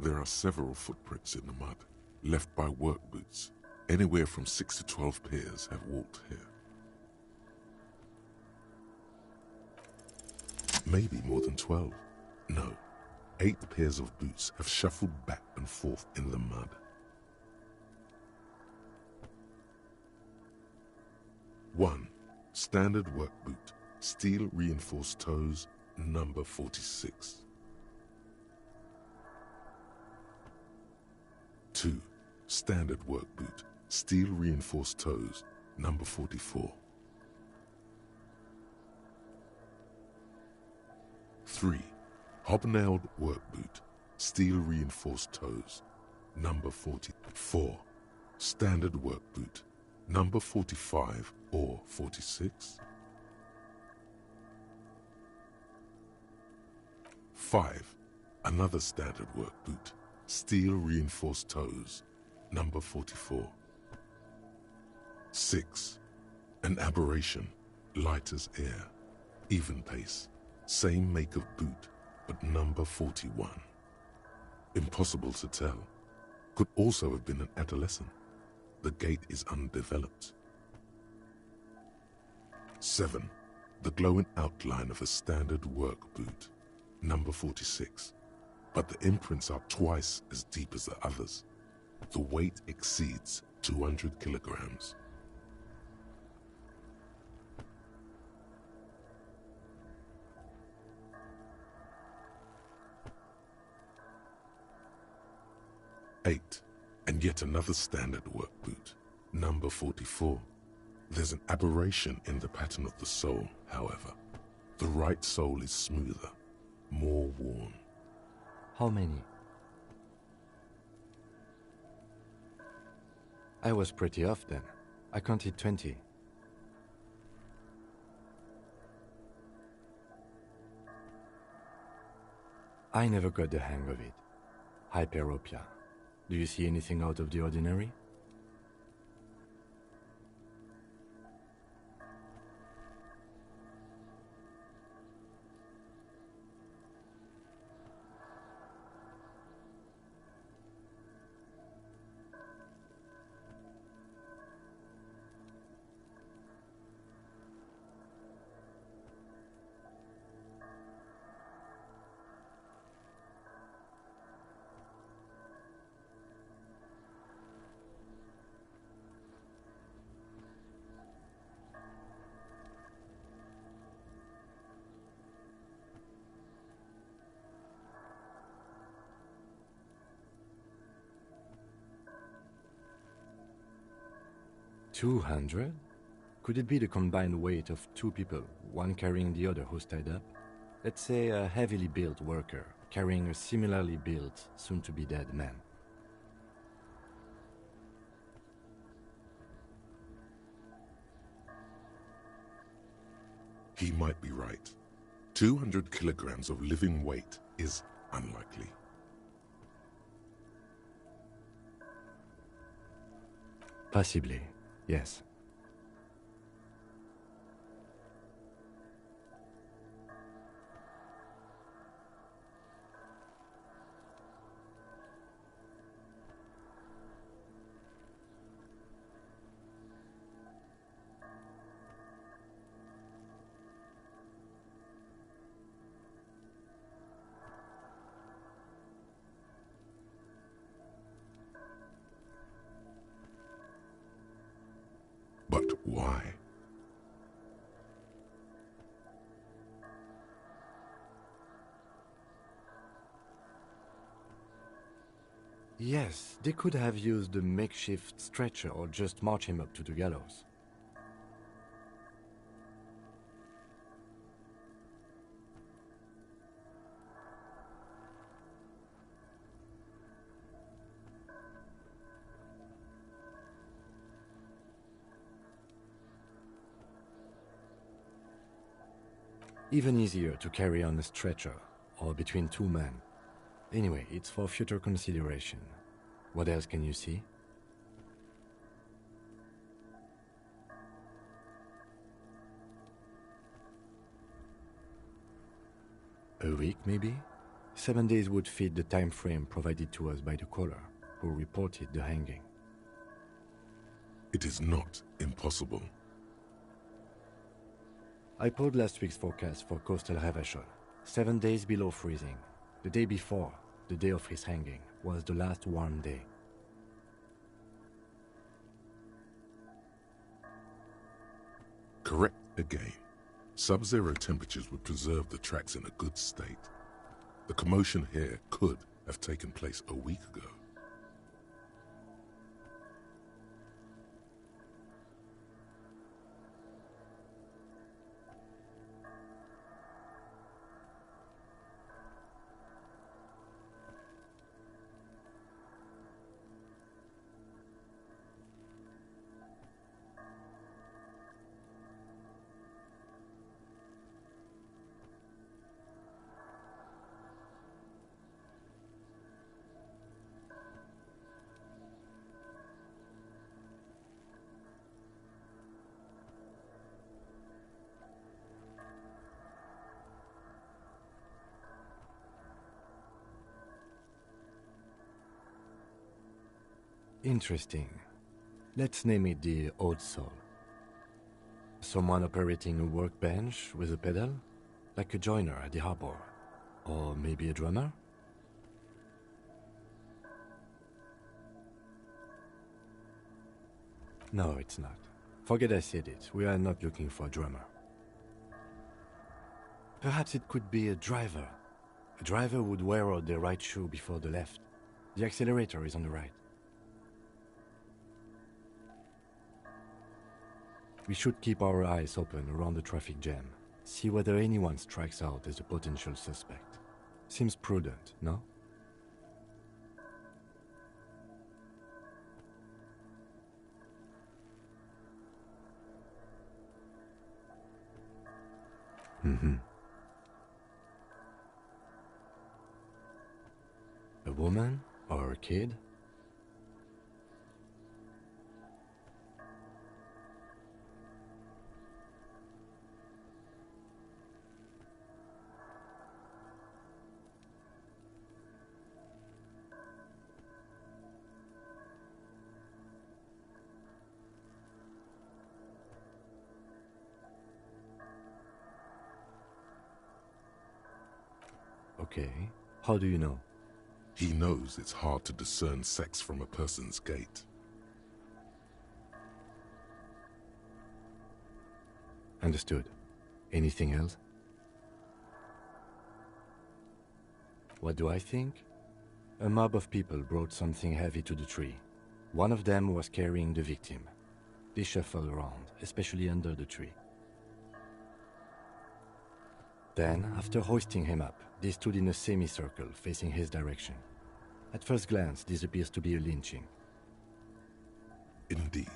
There are several footprints in the mud, left by work boots. Anywhere from 6 to 12 pairs have walked here. Maybe more than 12. No, 8 pairs of boots have shuffled back and forth in the mud. One, standard work boot, steel reinforced toes, number 46. 2, standard work boot, steel reinforced toes, number 44. 3, hobnailed work boot, steel reinforced toes, number 44. Standard work boot, number 45 or 46. 5, another standard work boot, steel reinforced toes, number 44. 6, an aberration, light as air, even pace, same make of boot, but number 41. Impossible to tell. Could also have been an adolescent. The gait is undeveloped. 7, the glowing outline of a standard work boot, number 46. But the imprints are twice as deep as the others. The weight exceeds 200 kilograms. Eight, and yet another standard work boot, number 44. There's an aberration in the pattern of the sole, however. The right sole is smoother, more worn. How many? I was pretty off then. I counted 20. I never got the hang of it. Hyperopia. Do you see anything out of the ordinary? $200? Could it be the combined weight of 2 people, one carrying the other who's tied up? Let's say a heavily built worker carrying a similarly built, soon-to-be-dead man. He might be right. 200 kilograms of living weight is unlikely. Possibly, yes. But why? Yes, they could have used a makeshift stretcher or just march him up to the gallows. Even easier to carry on a stretcher, or between 2 men. Anyway, it's for future consideration. What else can you see? A week, maybe? 7 days would fit the time frame provided to us by the caller, who reported the hanging. It is not impossible. I pulled last week's forecast for coastal Havashol. 7 days below freezing. The day before, the day of his hanging, was the last warm day. Correct again. Sub-zero temperatures would preserve the tracks in a good state. The commotion here could have taken place a week ago. Interesting. Let's name it the Odd Soul. Someone operating a workbench with a pedal? Like a joiner at the harbor? Or maybe a drummer? No, it's not. Forget I said it. We are not looking for a drummer. Perhaps it could be a driver. A driver would wear out the right shoe before the left. The accelerator is on the right. We should keep our eyes open around the traffic jam. See whether anyone strikes out as a potential suspect. Seems prudent, no? A woman or a kid? Okay. How do you know? He knows it's hard to discern sex from a person's gait. Understood. Anything else? What do I think? A mob of people brought something heavy to the tree. One of them was carrying the victim. They shuffled around, especially under the tree. Then, after hoisting him up, they stood in a semicircle facing his direction. At first glance, this appears to be a lynching. Indeed,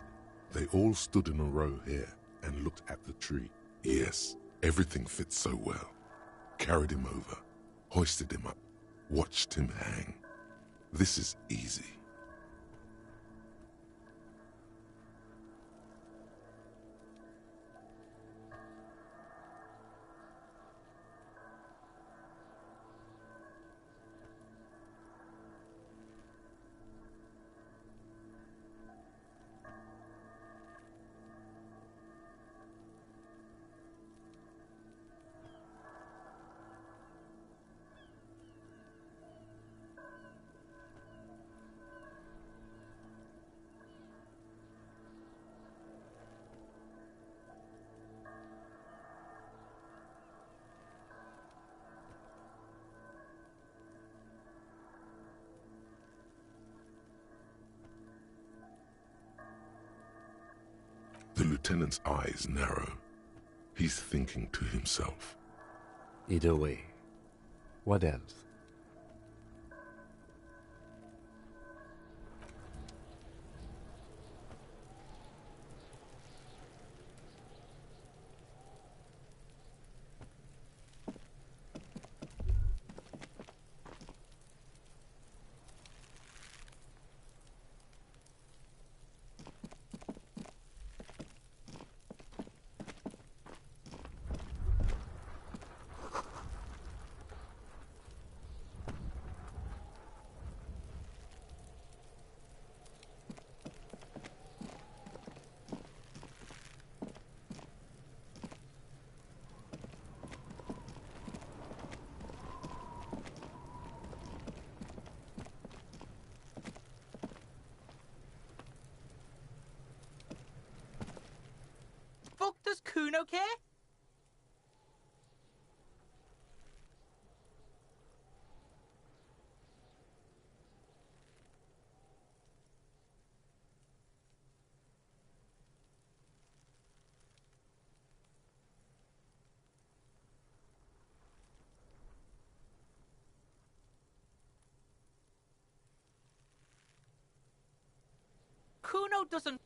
they all stood in a row here and looked at the tree. Yes, everything fits so well. Carried him over, hoisted him up, watched him hang. This is easy. The lieutenant's eyes narrow. He's thinking to himself. Either way. What else? Kuno care? Kuno doesn't...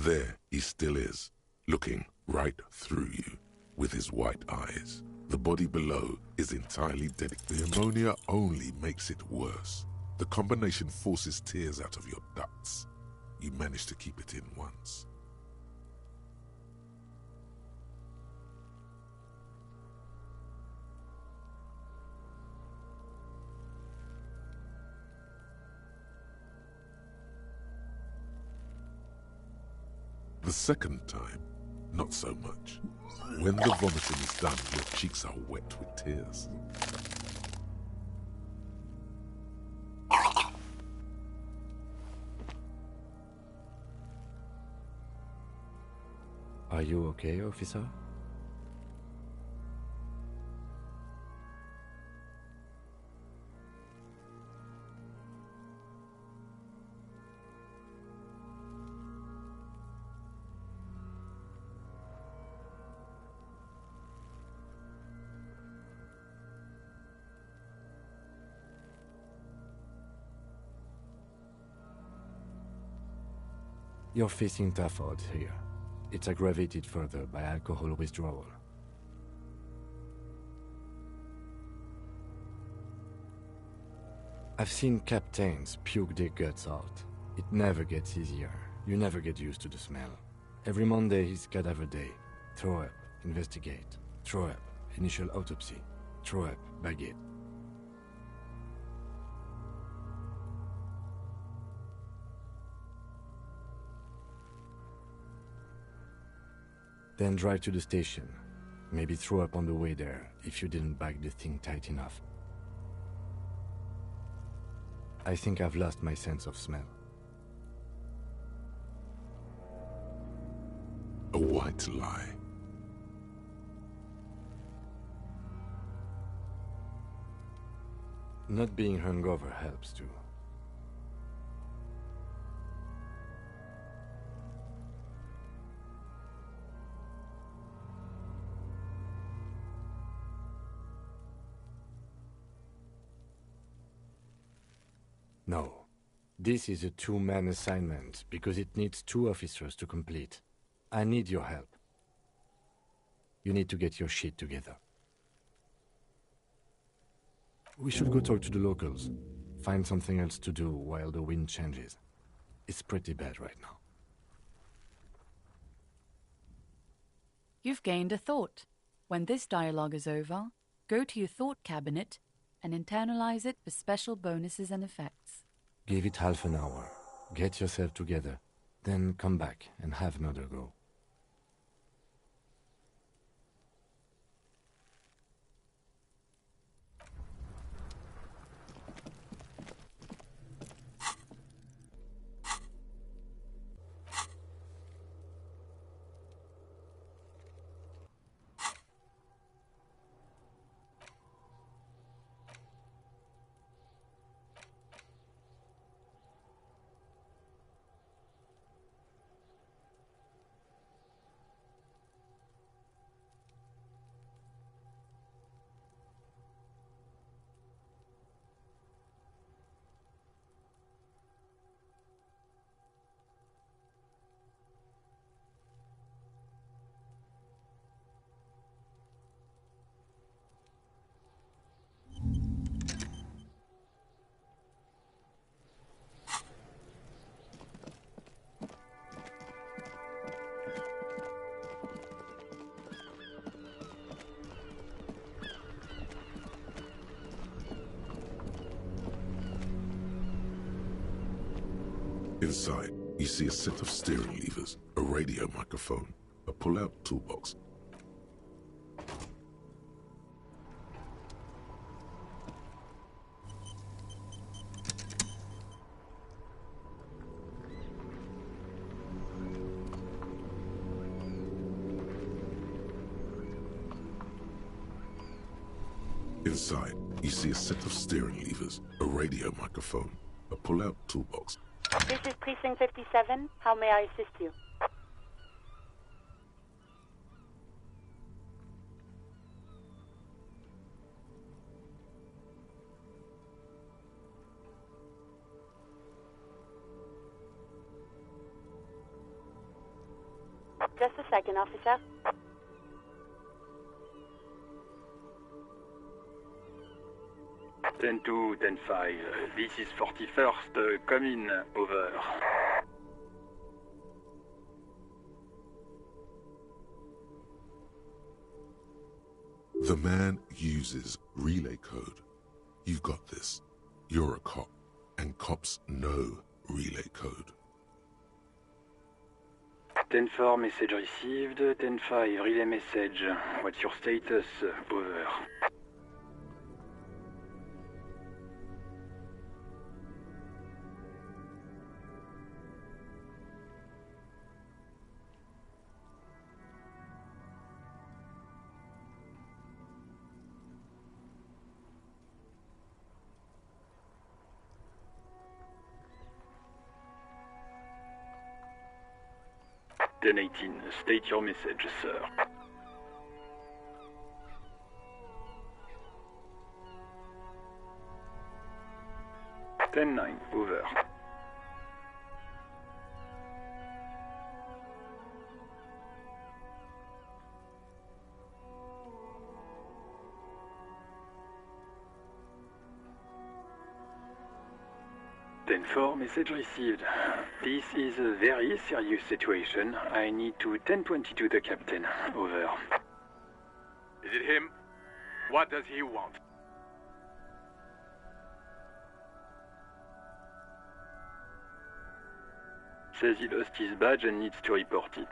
There he still is, looking right through you with his white eyes. The body below is entirely dead. The ammonia only makes it worse. The combination forces tears out of your ducts. You manage to keep it in once. The second time, not so much. When the vomiting is done, your cheeks are wet with tears. Are you okay, officer? You're facing tough odds here. It's aggravated further by alcohol withdrawal. I've seen captains puke their guts out. It never gets easier. You never get used to the smell. Every Monday is cadaver day. Throw up, investigate. Throw up, initial autopsy. Throw up, bag it. Then drive to the station. Maybe throw up on the way there if you didn't bag the thing tight enough. I think I've lost my sense of smell. A white lie. Not being hungover helps too. No. This is a two-man assignment because it needs 2 officers to complete. I need your help. You need to get your shit together. We should go talk to the locals. Find something else to do while the wind changes. It's pretty bad right now. You've gained a thought. When this dialogue is over, go to your thought cabinet and internalize it for special bonuses and effects. Give it half an hour. Get yourself together. Then come back and have another go. Inside, you see a set of steering levers, a radio microphone, a pull-out toolbox. Inside, you see a set of steering levers, a radio microphone, a pull-out toolbox. This is Precinct 57. How may I assist you? Just a second, officer. Ten 2, 10 5. This is 41st. Come in. Over. The man uses relay code. You've got this. You're a cop, and cops know relay code. 10-4, message received. 10-5, relay message. What's your status? Over. Ten 18, state your message, sir. Ten 9, over. Ten 4, message received. This is a very serious situation. I need to 1022 the captain. Over. Is it him? What does he want? Says he lost his badge and needs to report it.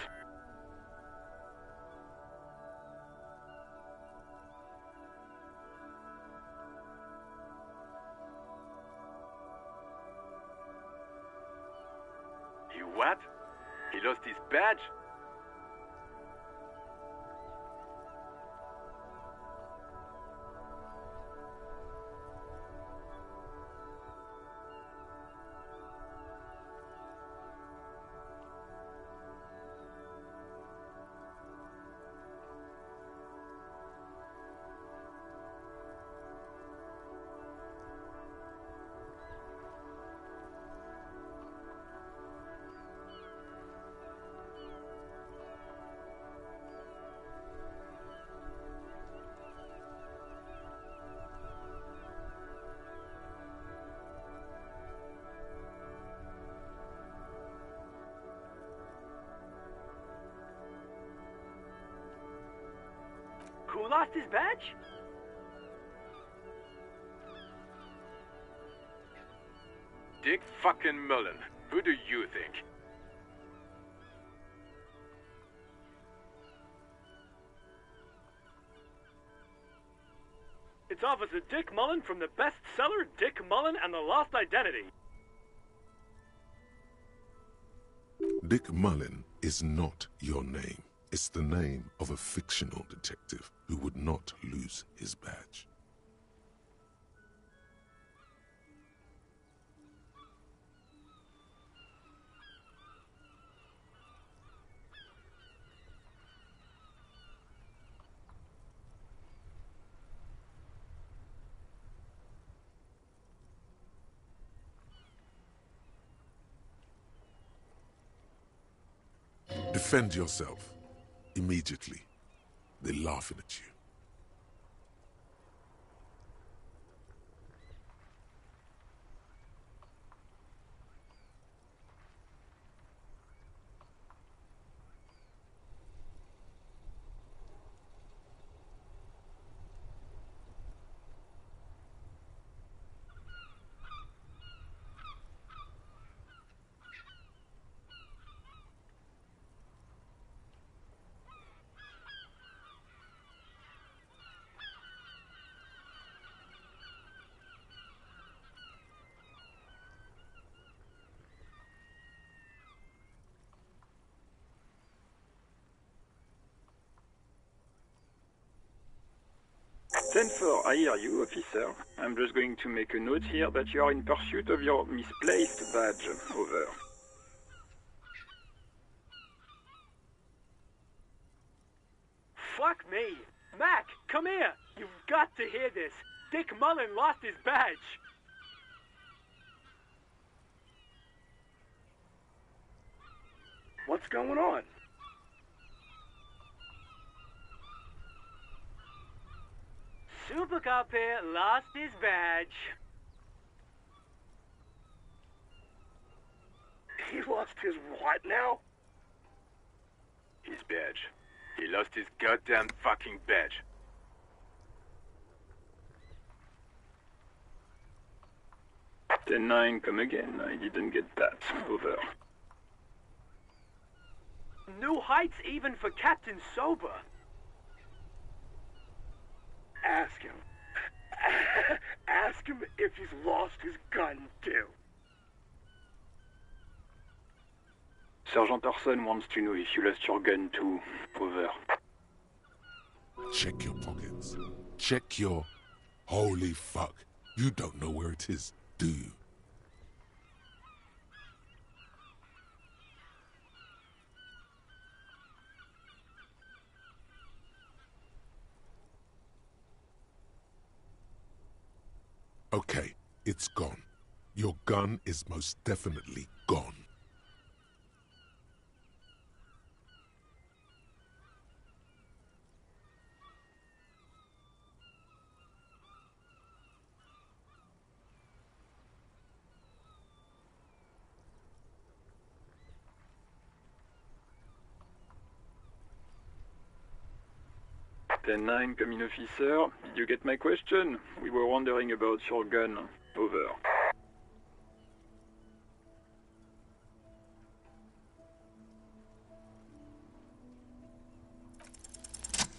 What? He lost his badge? Who lost his badge? Dick fucking Mullen. Who do you think? It's Officer Dick Mullen from the bestseller Dick Mullen and the Lost Identity. Dick Mullen is not your name. It's the name of a fictional detective who would not lose his badge. Defend yourself. Immediately. They're laughing at you. 10-4, I hear you, officer. I'm just going to make a note here that you are in pursuit of your misplaced badge. Over. Fuck me. Mac, come here. You've got to hear this. Dick Mullen lost his badge. What's going on? Super Cop here lost his badge. He lost his what now? His badge. He lost his goddamn fucking badge. Ten-9, come again. I didn't get that. Over. New heights even for Captain Sober. Ask him. Ask him if he's lost his gun, too. Sergeant Orson wants to know if you lost your gun too. Over. Check your pockets. Check your... Holy fuck. You don't know where it is, do you? Okay, it's gone. Your gun is most definitely gone. Ten-9, come in, officer. Did you get my question? We were wondering about your gun. Over.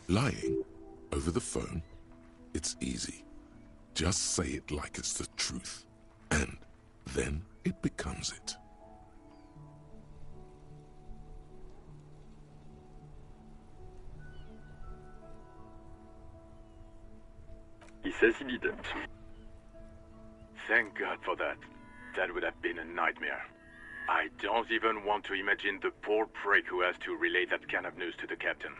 Lying? Over the phone? It's easy. Just say it like it's the truth. And then it becomes it. He says he didn't. Thank God for that. That would have been a nightmare. I don't even want to imagine the poor prick who has to relay that kind of news to the captain.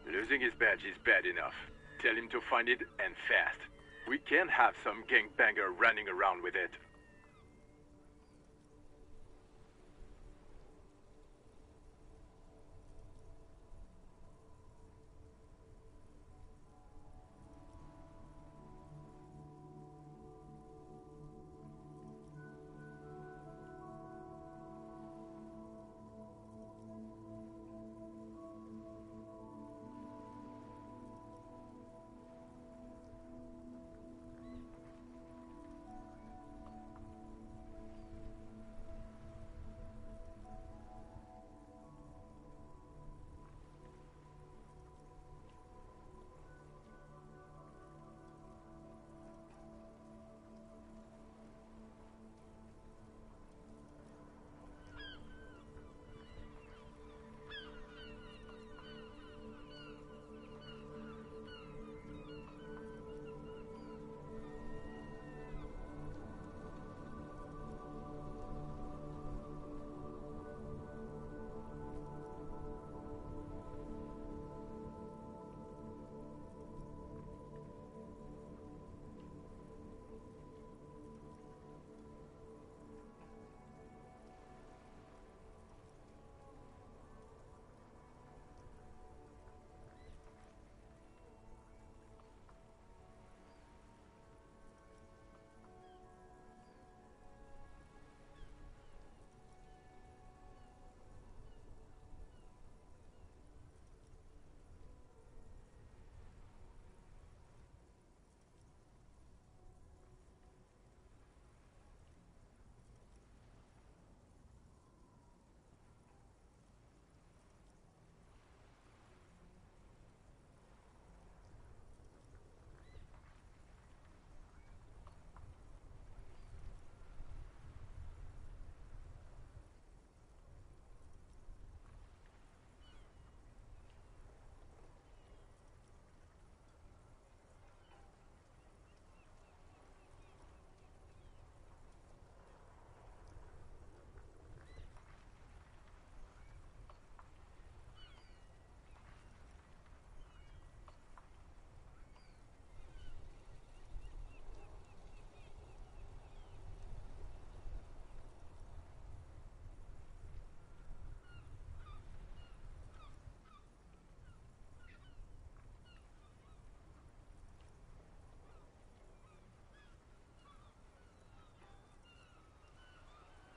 Losing his badge is bad enough. Tell him to find it, and fast. We can't have some gangbanger running around with it.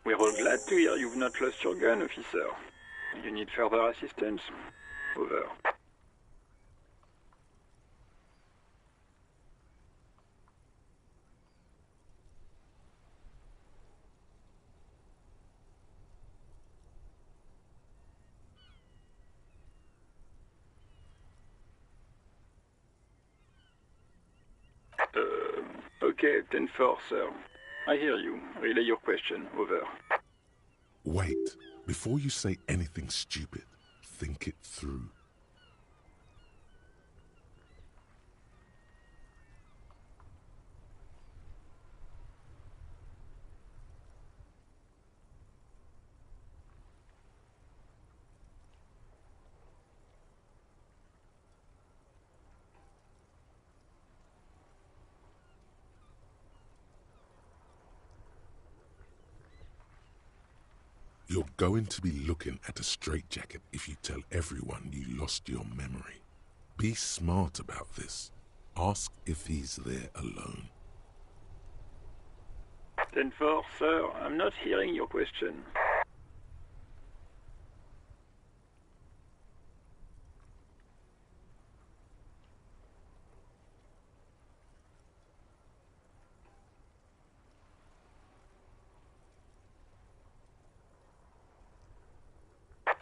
We're all glad to hear you've not lost your gun, officer. You need further assistance? Over. Okay, 10-4, sir. I hear you. Relay your question. Over. Wait. Before you say anything stupid, think it through. You're going to be looking at a straitjacket if you tell everyone you lost your memory. Be smart about this. Ask if he's there alone. 10-4, sir. I'm not hearing your question.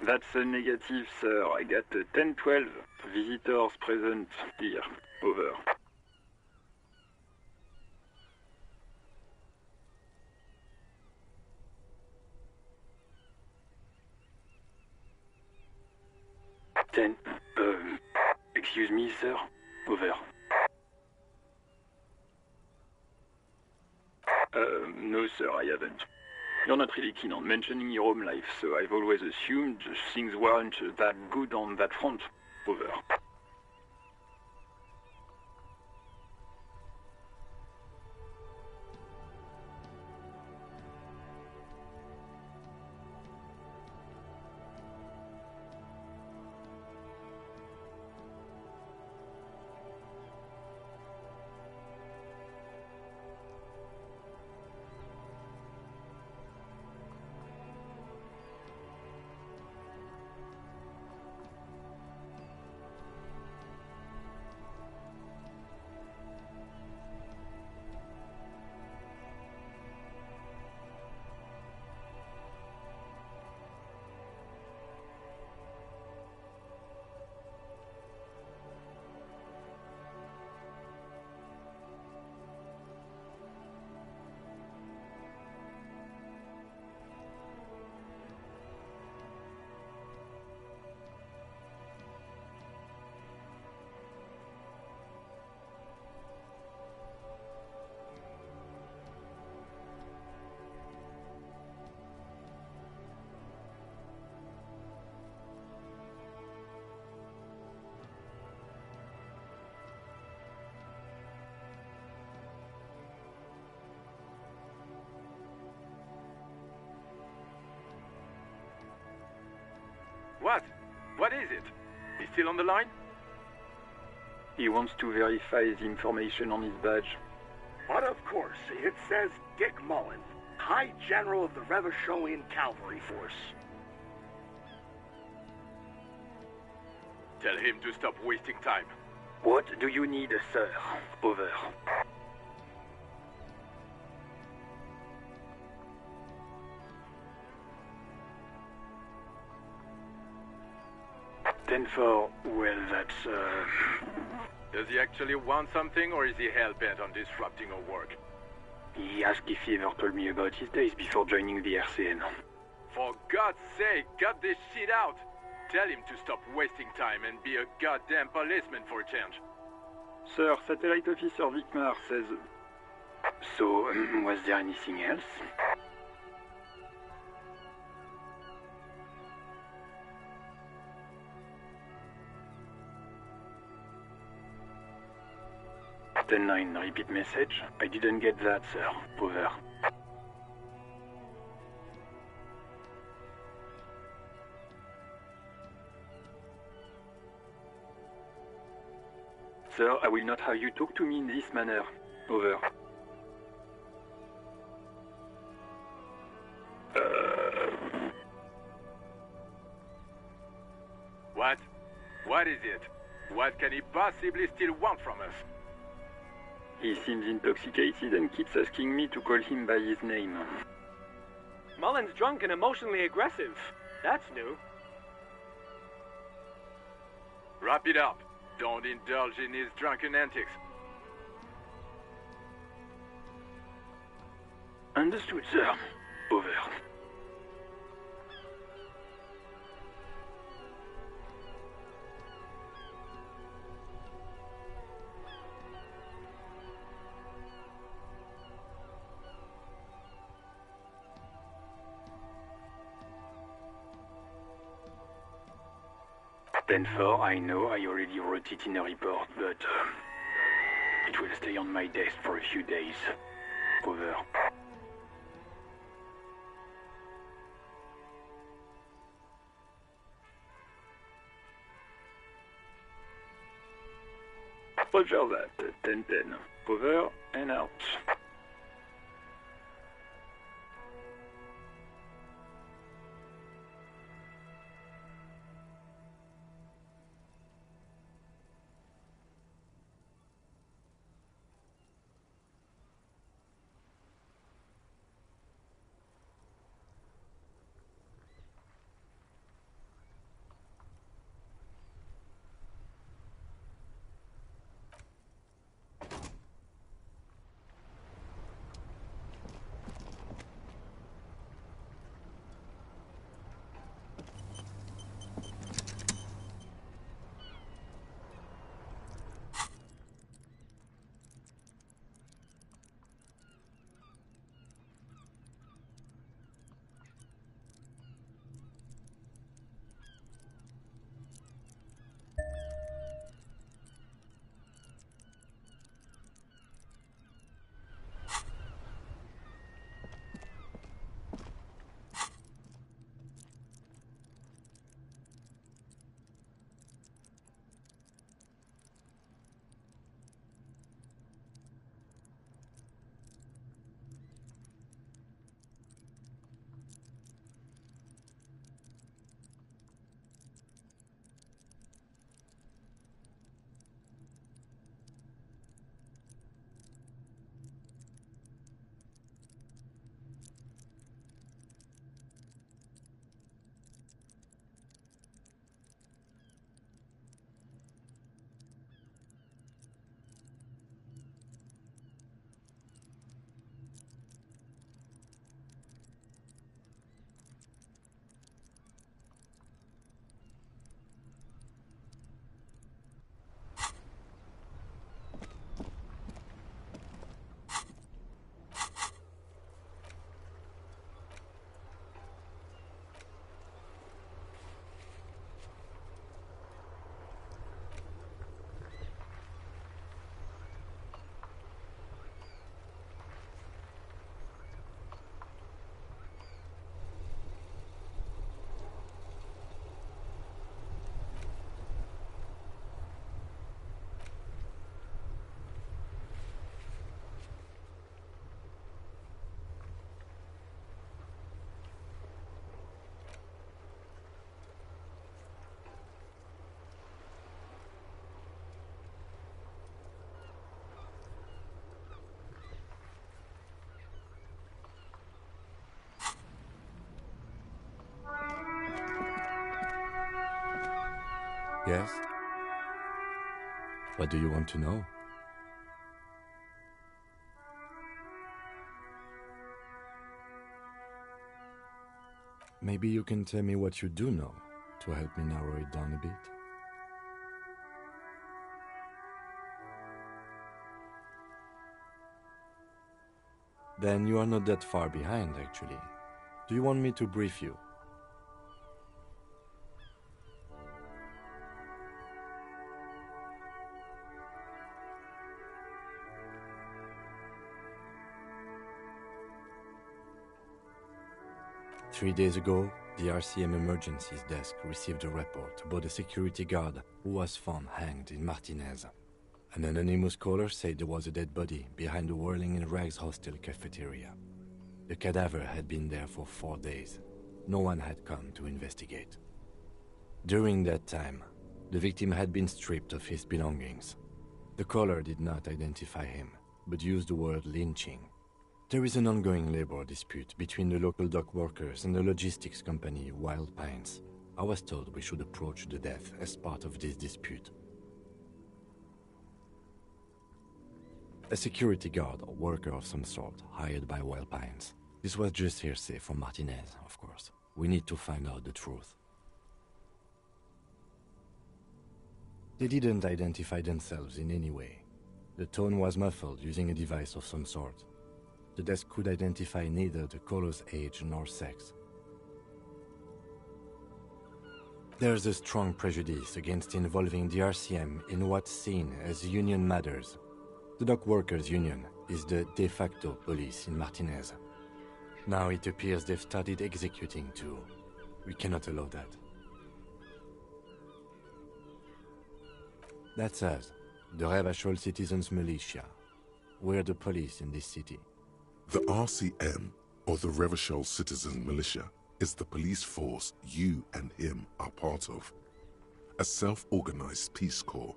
That's a negative, sir. I got 10-12 visitors present here. Over. Excuse me, sir. Over. No, sir, I haven't. You're not really keen on mentioning your home life, so I've always assumed things weren't that good on that front. Over. What? What is it? He's still on the line? He wants to verify the information on his badge. But of course, it says Dick Mullen, High General of the Revacholian Cavalry Force. Tell him to stop wasting time. What do you need, sir? Over. For well, that's Does he actually want something, or is he hell-bent on disrupting our work? He asked if he ever told me about his days before joining the RCN. For God's sake, cut this shit out! Tell him to stop wasting time and be a goddamn policeman for a change. Sir, Satellite Officer Vicmar says... So, was there anything else? Ten-9, repeat message. I didn't get that, sir. Over. Sir, I will not have you talk to me in this manner. Over. What? What is it? What can he possibly still want from us? He seems intoxicated and keeps asking me to call him by his name. Mullen's drunk and emotionally aggressive. That's new. Wrap it up. Don't indulge in his drunken antics. Understood, sir. Over. Stanford, I know I already wrote it in a report, but it will stay on my desk for a few days. Over. Roger that. 10-10. Over and out. Yes? What do you want to know? Maybe you can tell me what you do know to help me narrow it down a bit. Then you are not that far behind, actually. Do you want me to brief you? Three days ago, the RCM Emergencies Desk received a report about a security guard who was found hanged in Martinez. An anonymous caller said there was a dead body behind the Whirling in Rags hostel cafeteria. The cadaver had been there for 4 days. No one had come to investigate. During that time, the victim had been stripped of his belongings. The caller did not identify him, but used the word lynching. There is an ongoing labor dispute between the local dock workers and the logistics company Wild Pines. I was told we should approach the death as part of this dispute. A security guard or worker of some sort hired by Wild Pines. This was just hearsay from Martinez, of course. We need to find out the truth. They didn't identify themselves in any way. The tone was muffled using a device of some sort. The desk could identify neither the caller's age nor sex. There's a strong prejudice against involving the RCM in what's seen as union matters. The dock workers' union is the de facto police in Martinez. Now it appears they've started executing too. We cannot allow that. That's us, the Revachol Citizens Militia. We're the police in this city. The RCM, or the Revachol Citizen Militia, is the police force you and him are part of. A self-organized peace corps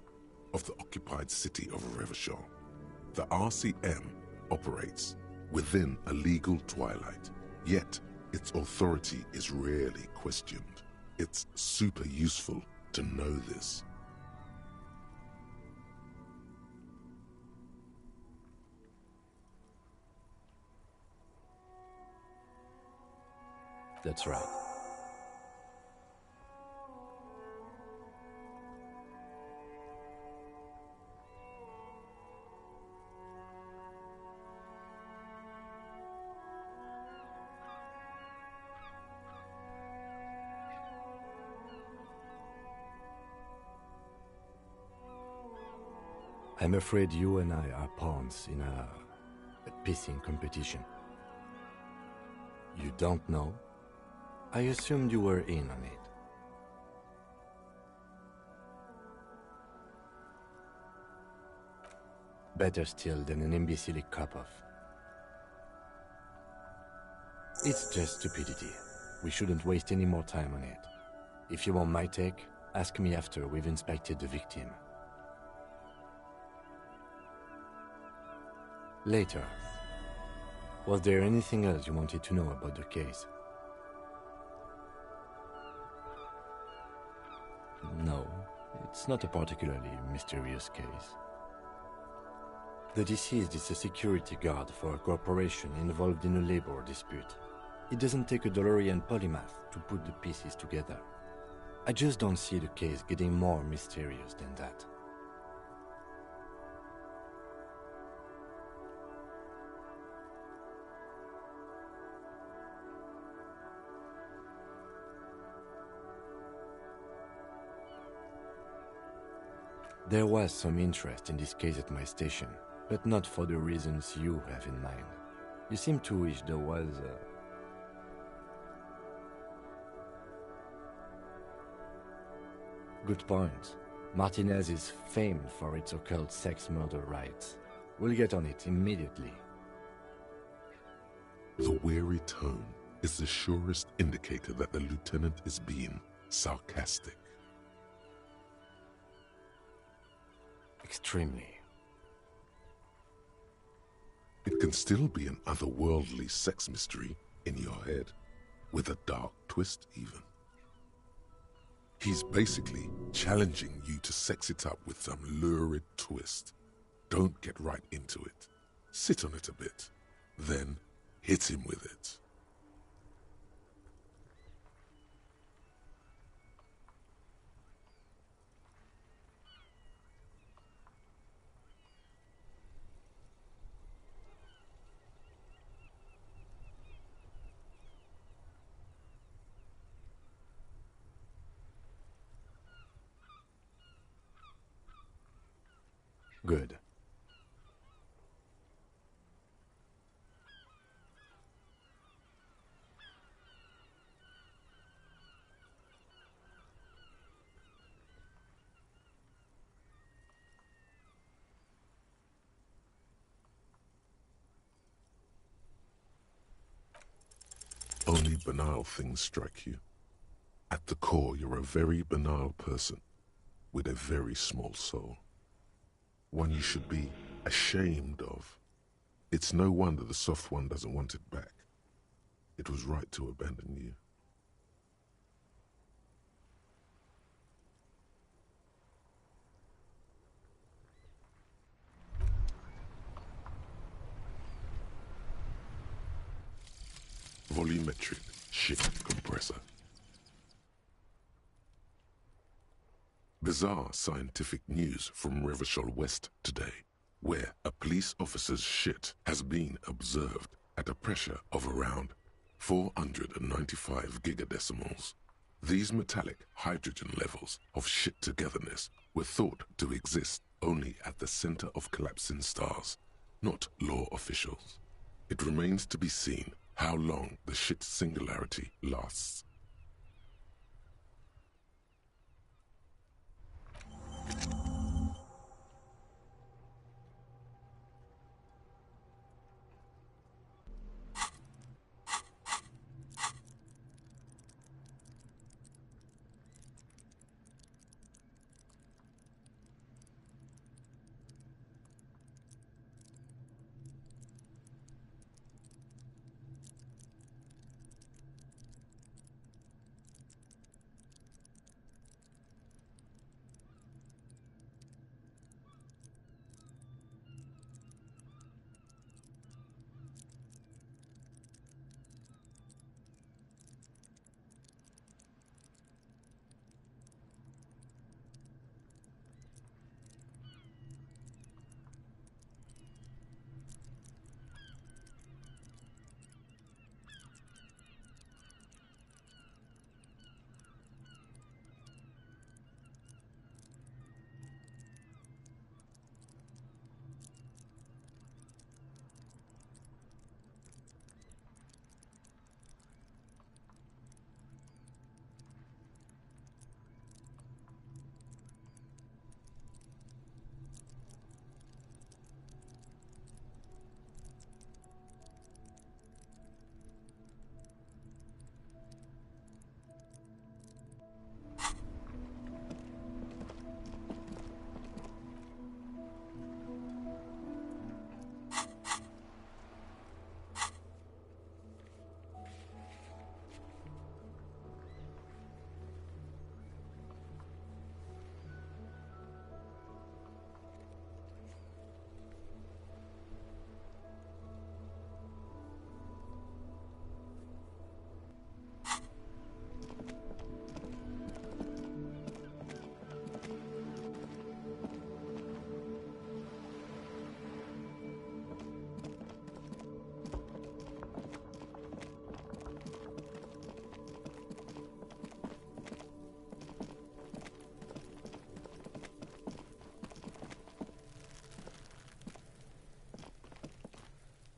of the occupied city of Revachol. The RCM operates within a legal twilight, yet its authority is rarely questioned. It's super useful to know this. That's right. I'm afraid you and I are pawns in a pissing competition. You don't know? I assumed you were in on it. Better still than an imbecilic cop-off. It's just stupidity. We shouldn't waste any more time on it. If you want my take, ask me after we've inspected the victim. Later. Was there anything else you wanted to know about the case? No, it's not a particularly mysterious case. The deceased is a security guard for a corporation involved in a labor dispute. It doesn't take a DeLorean polymath to put the pieces together. I just don't see the case getting more mysterious than that. There was some interest in this case at my station, but not for the reasons you have in mind. You seem to wish there was Good point. Martinez is famed for its occult sex murder rites. We'll get on it immediately. The weary tone is the surest indicator that the lieutenant is being sarcastic. Extremely. It can still be an otherworldly sex mystery in your head, with a dark twist even. He's basically challenging you to sex it up with some lurid twist. Don't get right into it. Sit on it a bit, then hit him with it. Good. Only banal things strike you. At the core, you're a very banal person with a very small soul. One you should be ashamed of. It's no wonder the soft one doesn't want it back. It was right to abandon you. Volumetric ship compressor. Bizarre scientific news from Revachol West today, where a police officer's shit has been observed at a pressure of around 495 gigadecimals. These metallic hydrogen levels of shit togetherness were thought to exist only at the center of collapsing stars, not law officials. It remains to be seen how long the shit singularity lasts.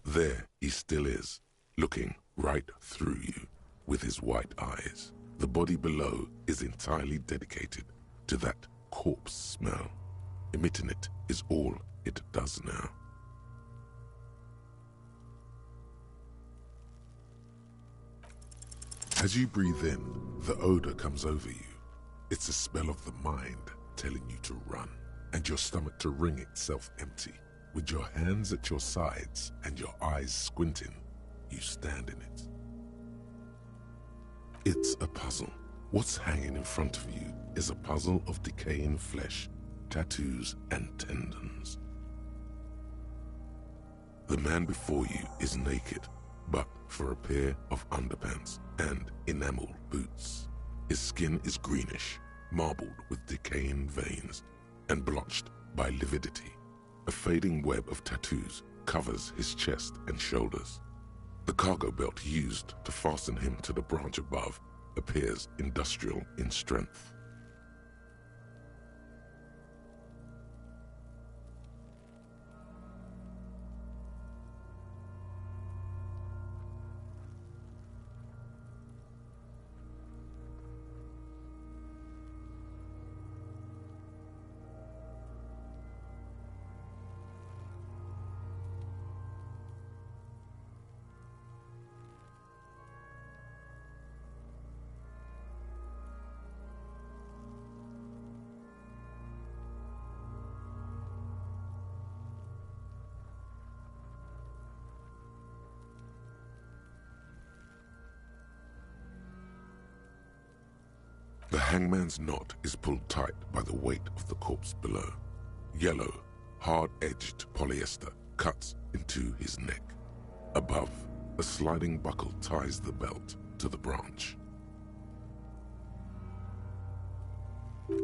There he still is, looking right through you with his white eyes. The body below is entirely dedicated to that corpse smell. Emitting it is all it does now. As you breathe in, the odor comes over you. It's a smell of the mind telling you to run, and your stomach to wring itself empty. With your hands at your sides and your eyes squinting, you stand in it. It's a puzzle. What's hanging in front of you is a puzzle of decaying flesh, tattoos, and tendons. The man before you is naked, but for a pair of underpants and enamel boots. His skin is greenish, marbled with decaying veins, and blotched by lividity. A fading web of tattoos covers his chest and shoulders. The cargo belt used to fasten him to the branch above appears industrial in strength. The hangman's knot is pulled tight by the weight of the corpse below. Yellow, hard-edged polyester cuts into his neck. Above, a sliding buckle ties the belt to the branch.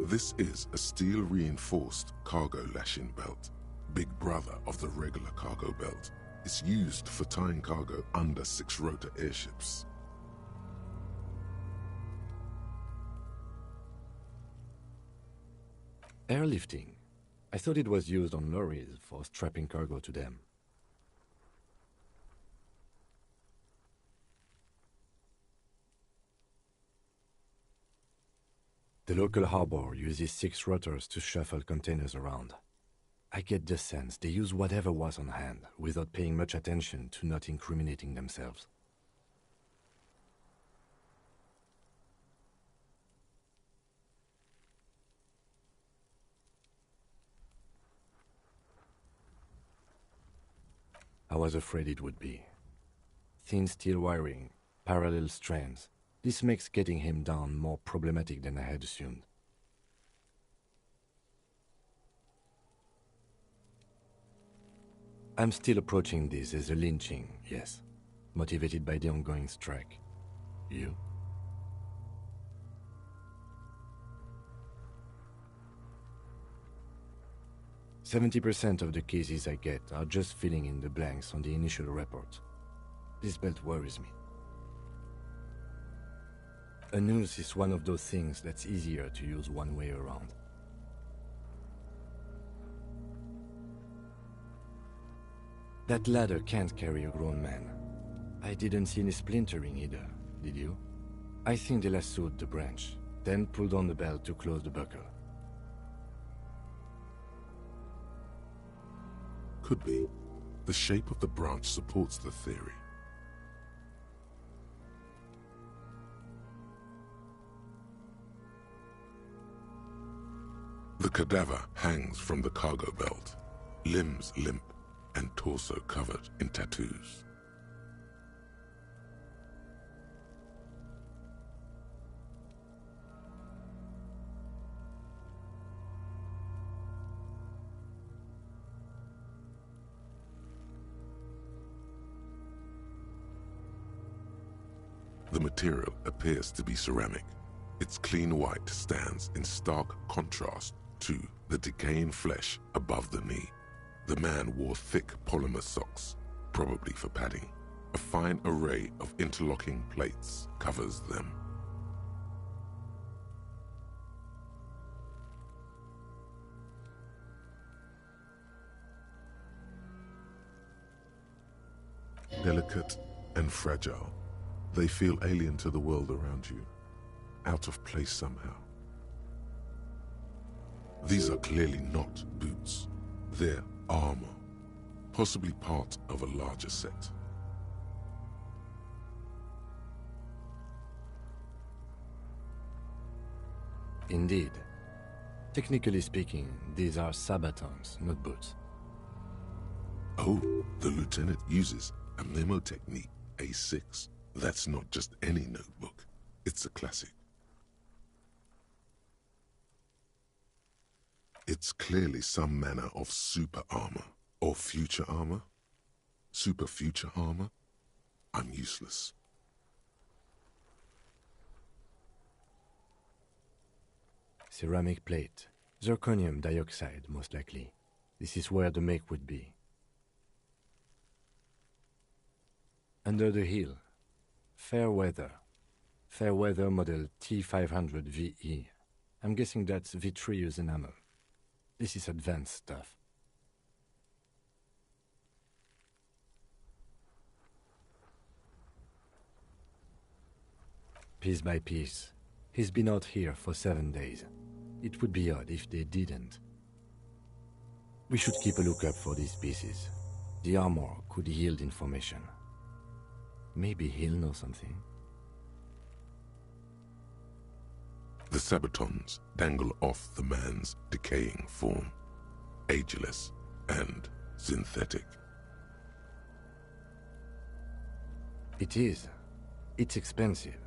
This is a steel-reinforced cargo lashing belt, big brother of the regular cargo belt. It's used for tying cargo under 6-rotor airships. Airlifting. I thought it was used on lorries for strapping cargo to them. The local harbor uses 6 rotors to shuffle containers around. I get the sense they use whatever was on hand without paying much attention to not incriminating themselves. I was afraid it would be. Thin steel wiring, parallel strands. This makes getting him down more problematic than I had assumed. I'm still approaching this as a lynching, yes, motivated by the ongoing strike. You? "70% of the cases I get are just filling in the blanks on the initial report. This belt worries me. A noose is one of those things that's easier to use one way around. That ladder can't carry a grown man. I didn't see any splintering either, did you? I think they lassoed the branch, then pulled on the belt to close the buckle. Could be. The shape of the branch supports the theory. The cadaver hangs from the cargo belt, limbs limp and torso covered in tattoos. The material appears to be ceramic. Its clean white stands in stark contrast to the decaying flesh above the knee. The man wore thick polymer socks, probably for padding. A fine array of interlocking plates covers them. Delicate and fragile, they feel alien to the world around you, out of place somehow. These are clearly not boots. They're armor, possibly part of a larger set. Indeed. Technically speaking, these are sabatons, not boots. Oh, the lieutenant uses a memo technique, A6. That's not just any notebook. It's a classic. It's clearly some manner of super armor, or future armor. Super future armor? I'm useless. Ceramic plate. Zirconium dioxide, most likely. This is where the make would be. Under the hill. Fair weather. Fair weather model T500 VE. I'm guessing that's vitreous enamel. This is advanced stuff. Piece by piece. He's been out here for 7 days. It would be odd if they didn't. We should keep a lookout for these pieces. The armor could yield information. Maybe he'll know something. The sabatons dangle off the man's decaying form, ageless and synthetic. It is. It's expensive.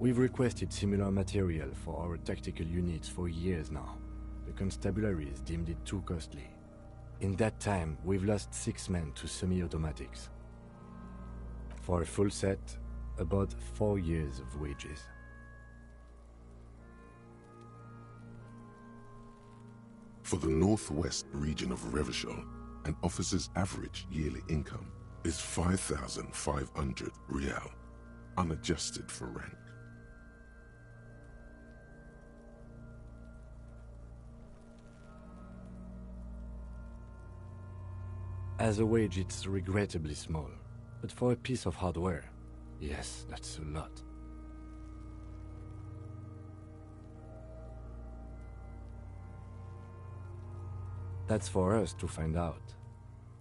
We've requested similar material for our tactical units for years now. The constabularies deemed it too costly. In that time, we've lost 6 men to semi-automatics. For a full set, about 4 years of wages. For the northwest region of Revachol, an officer's average yearly income is 5,500 rial, unadjusted for rank. As a wage, it's regrettably small. But for a piece of hardware, yes, that's a lot. That's for us to find out.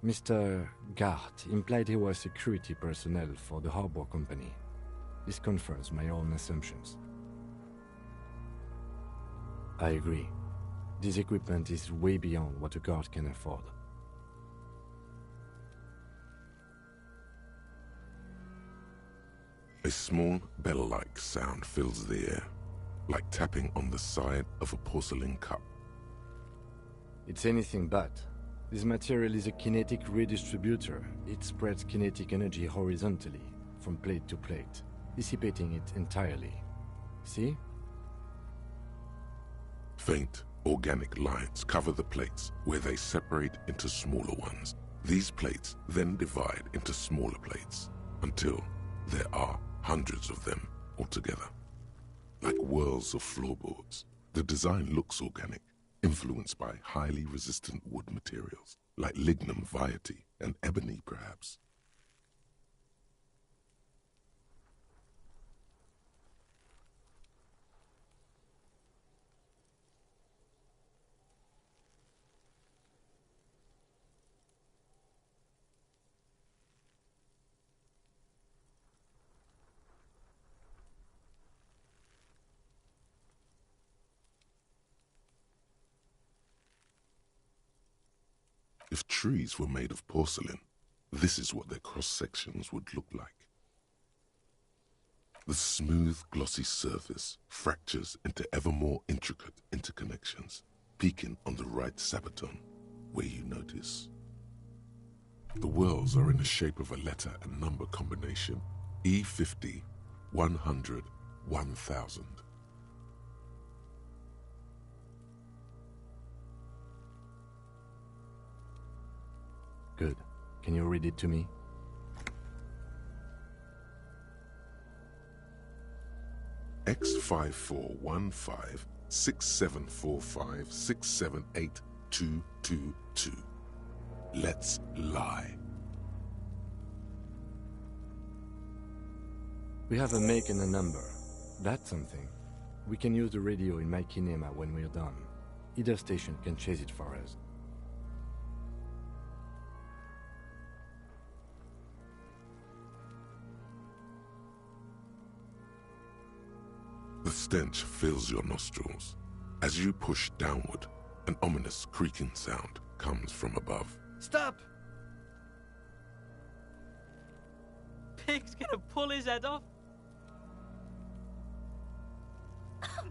Mr. Gart implied he was security personnel for the harbor company. This confirms my own assumptions. I agree. This equipment is way beyond what a guard can afford. A small bell-like sound fills the air, like tapping on the side of a porcelain cup. It's anything but. This material is a kinetic redistributor. It spreads kinetic energy horizontally, from plate to plate, dissipating it entirely. See? Faint, organic lines cover the plates where they separate into smaller ones. These plates then divide into smaller plates, until there are hundreds of them altogether. Like whirls of floorboards, the design looks organic, influenced by highly resistant wood materials, like lignum vitae and ebony perhaps. If trees were made of porcelain, this is what their cross-sections would look like. The smooth, glossy surface fractures into ever more intricate interconnections, peaking on the right sabaton, where you notice. The whirls are in the shape of a letter and number combination, E50, 100, 1000. Good. Can you read it to me? X5415 6745 678222. Let's lie. We have a make and a number. That's something. We can use the radio in my kinema when we're done. Either station can chase it for us. The stench fills your nostrils. As you push downward, an ominous creaking sound comes from above. Stop! Pig's gonna pull his head off.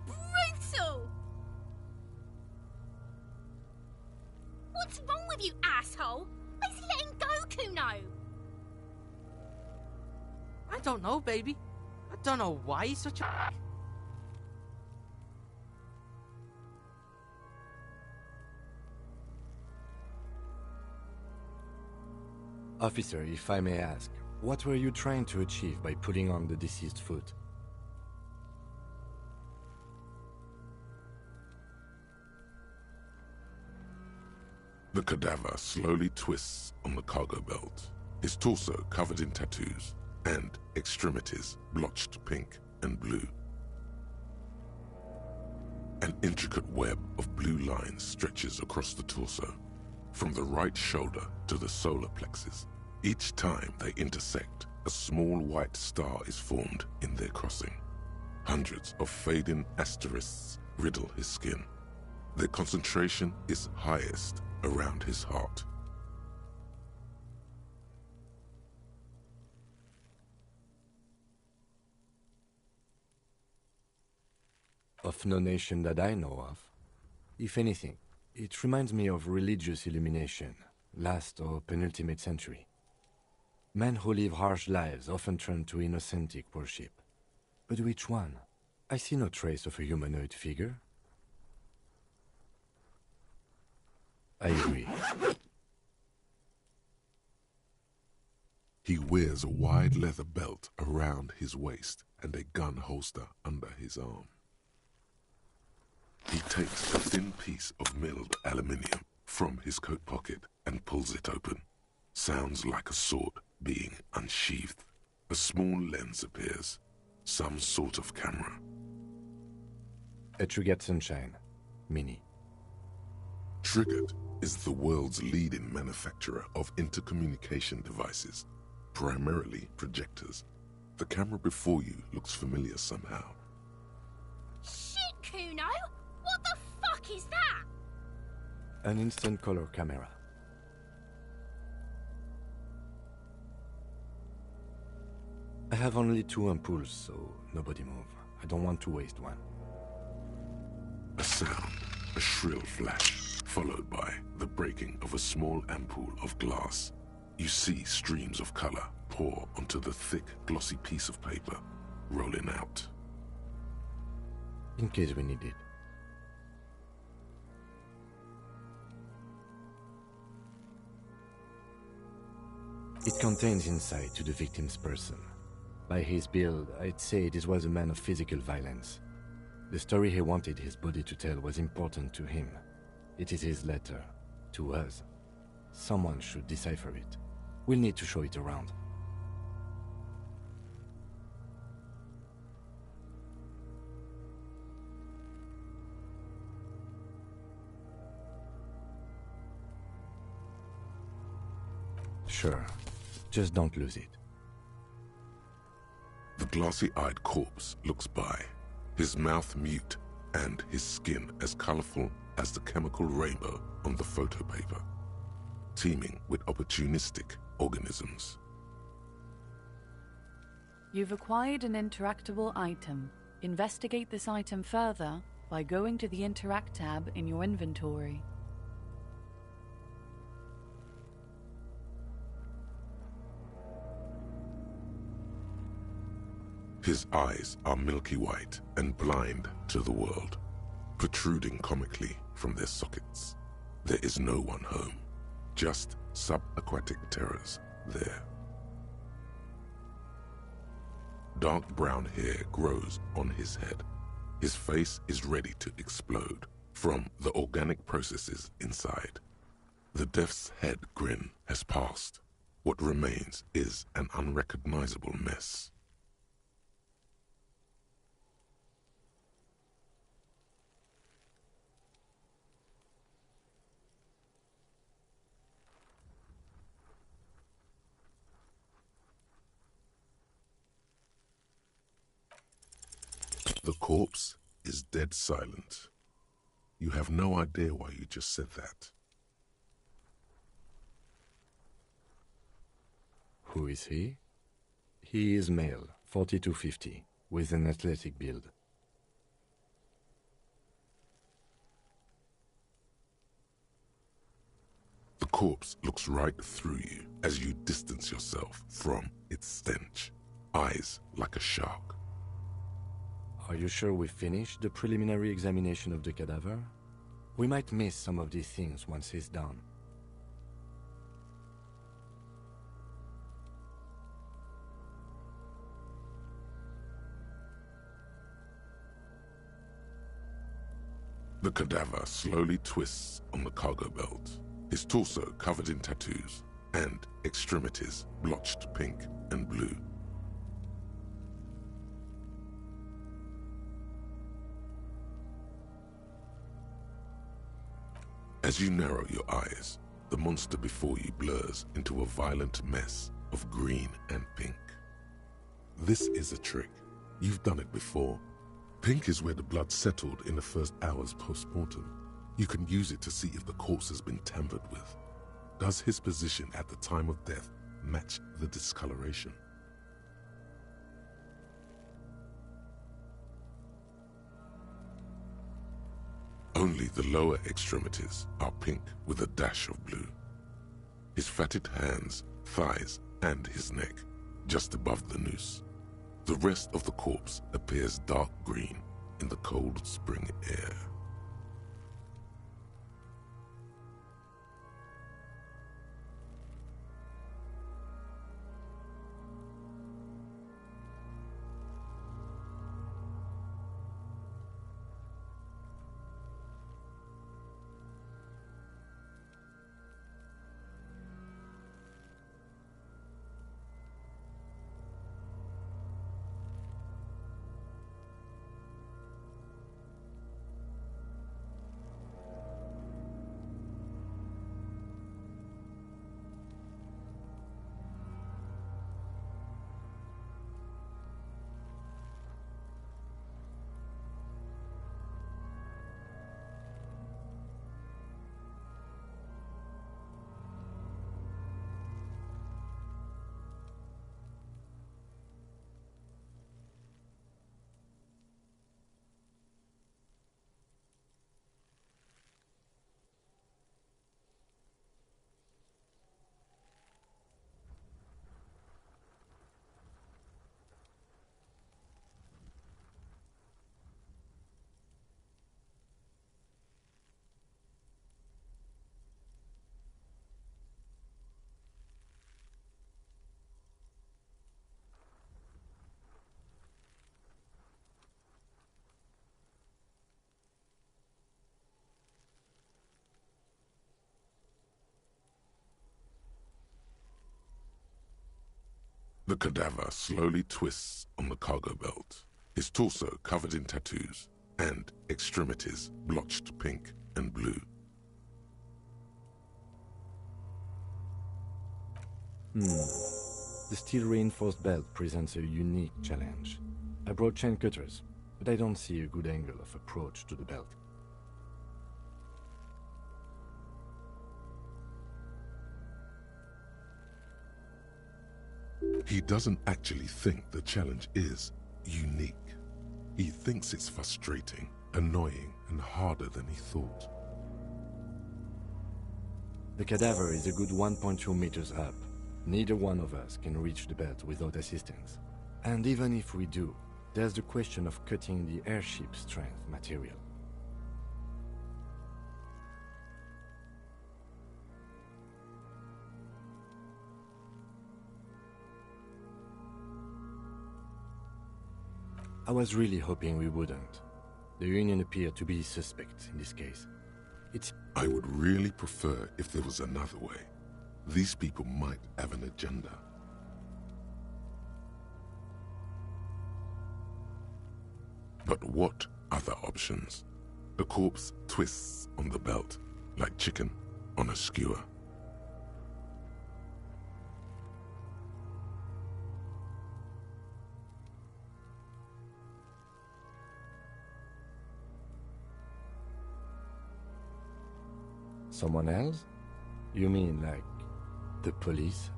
Brutal! What's wrong with you, asshole? Why is he letting Goku know? I don't know, baby. I don't know why he's such a... Officer, if I may ask, what were you trying to achieve by pulling on the deceased foot? The cadaver slowly twists on the cargo belt, his torso covered in tattoos, and extremities blotched pink and blue. An intricate web of blue lines stretches across the torso, from the right shoulder to the solar plexus. Each time they intersect, a small white star is formed in their crossing. Hundreds of fading asterisks riddle his skin. Their concentration is highest around his heart. Of no nation that I know of. If anything, it reminds me of religious illumination, last or penultimate century. Men who live harsh lives often turn to innocentic worship. But which one? I see no trace of a humanoid figure. I agree. He wears a wide leather belt around his waist and a gun holster under his arm. He takes a thin piece of milled aluminium from his coat pocket and pulls it open. Sounds like a sword being unsheathed. A small lens appears. Some sort of camera. A Triggered Sunshine. Mini. Triggered is the world's leading manufacturer of intercommunication devices, primarily projectors. The camera before you looks familiar somehow. Shit, Kuno! What the fuck is that? An instant color camera. I have only 2 ampoules, so nobody move. I don't want to waste one. A sound, a shrill flash, followed by the breaking of a small ampoule of glass. You see streams of color pour onto the thick, glossy piece of paper, rolling out. In case we need it. It contains insight to the victim's person. By his build, I'd say this was a man of physical violence. The story he wanted his body to tell was important to him. It is his letter, to us. Someone should decipher it. We'll need to show it around. Sure, just don't lose it. The glossy-eyed corpse looks by, his mouth mute and his skin as colorful as the chemical rainbow on the photo paper, teeming with opportunistic organisms. You've acquired an interactable item. Investigate this item further by going to the Interact tab in your inventory. His eyes are milky white and blind to the world, protruding comically from their sockets. There is no one home, just subaquatic terrors there. Dark brown hair grows on his head. His face is ready to explode from the organic processes inside. The death's head grin has passed. What remains is an unrecognizable mess. The corpse is dead silent. You have no idea why you just said that. Who is he? He is male, 4250, with an athletic build. The corpse looks right through you as you distance yourself from its stench, eyes like a shark. Are you sure we finished the preliminary examination of the cadaver? We might miss some of these things once he's done. The cadaver slowly twists on the cargo belt, his torso covered in tattoos, and extremities blotched pink and blue. As you narrow your eyes, the monster before you blurs into a violent mess of green and pink. This is a trick. You've done it before. Pink is where the blood settled in the first hours post-mortem. You can use it to see if the corpse has been tampered with. Does his position at the time of death match the discoloration? Only the lower extremities are pink with a dash of blue. His fatted hands, thighs, and his neck, just above the noose. The rest of the corpse appears dark green in the cold spring air. The cadaver slowly twists on the cargo belt, his torso covered in tattoos, and extremities blotched pink and blue. The steel-reinforced belt presents a unique challenge. I brought chain cutters, but I don't see a good angle of approach to the belt. He doesn't actually think the challenge is unique. He thinks it's frustrating, annoying, and harder than he thought. The cadaver is a good 1.2 meters up. Neither one of us can reach the belt without assistance. And even if we do, there's the question of cutting the airship strength material. I was really hoping we wouldn't. The Union appeared to be suspect in this case. I would really prefer if there was another way. These people might have an agenda. But what other options? The corpse twists on the belt, like chicken on a skewer. Someone else? You mean like the police?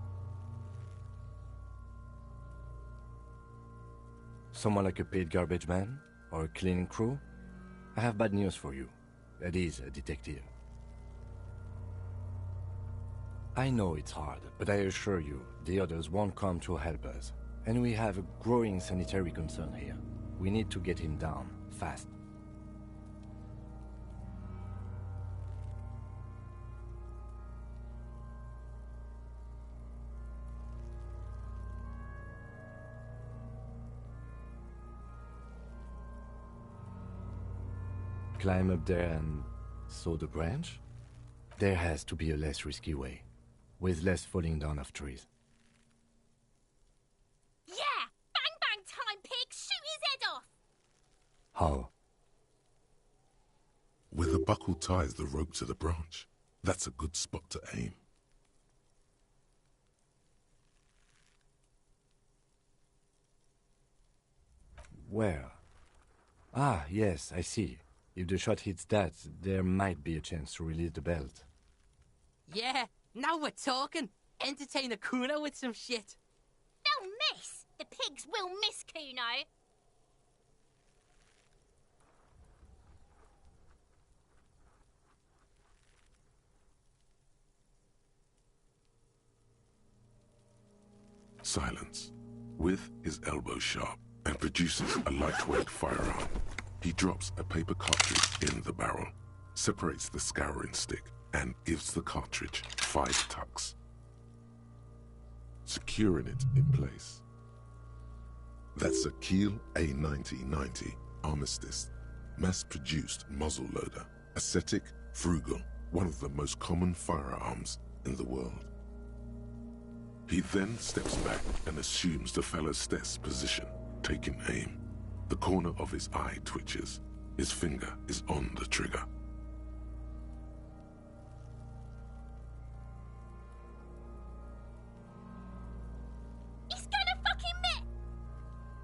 Someone like a paid garbage man? Or a cleaning crew? I have bad news for you. That is a detective. I know it's hard, but I assure you, the others won't come to help us. And we have a growing sanitary concern here. We need to get him down, fast. Climb up there and saw the branch? There has to be a less risky way, with less falling down of trees. Yeah! Bang bang time, pig! Shoot his head off! How? Where the buckle ties the rope to the branch. That's a good spot to aim. Where? Ah, yes, I see. If the shot hits that, there might be a chance to release the belt. Yeah, now we're talking. Entertain a Kuno with some shit. They'll miss! The pigs will miss Kuno. silence, with his elbow sharp, and produces a lightweight firearm. He drops a paper cartridge in the barrel, separates the scouring stick, and gives the cartridge 5 tucks, securing it in place. That's a Kiel A9090 Armistice, mass-produced muzzleloader, ascetic, frugal, one of the most common firearms in the world. He then steps back and assumes the fellow's test position, taking aim. The corner of his eye twitches. His finger is on the trigger. He's gonna fucking miss!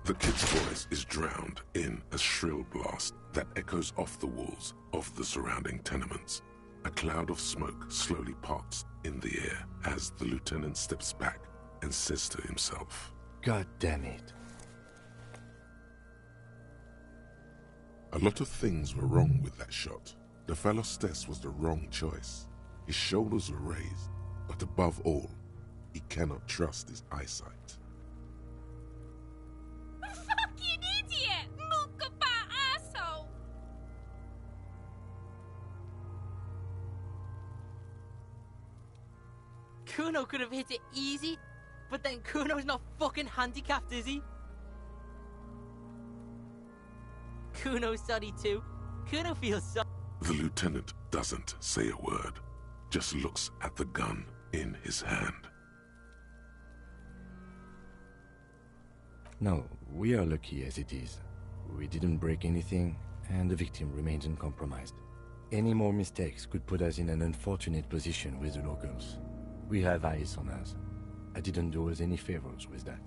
The kid's voice is drowned in a shrill blast that echoes off the walls of the surrounding tenements. A cloud of smoke slowly parts in the air as the lieutenant steps back and says to himself, God damn it. A lot of things were wrong with that shot. The fellow's test was the wrong choice. His shoulders were raised, but above all, he cannot trust his eyesight. Fucking idiot! Mookaba asshole! Kuno could have hit it easy, but then Kuno's not fucking handicapped, is he? Kuno's sorry too. Kuno feels sorry. The lieutenant doesn't say a word, just looks at the gun in his hand. No, we are lucky as it is. We didn't break anything, and the victim remains uncompromised. Any more mistakes could put us in an unfortunate position with the locals. We have eyes on us. I didn't do us any favors with that.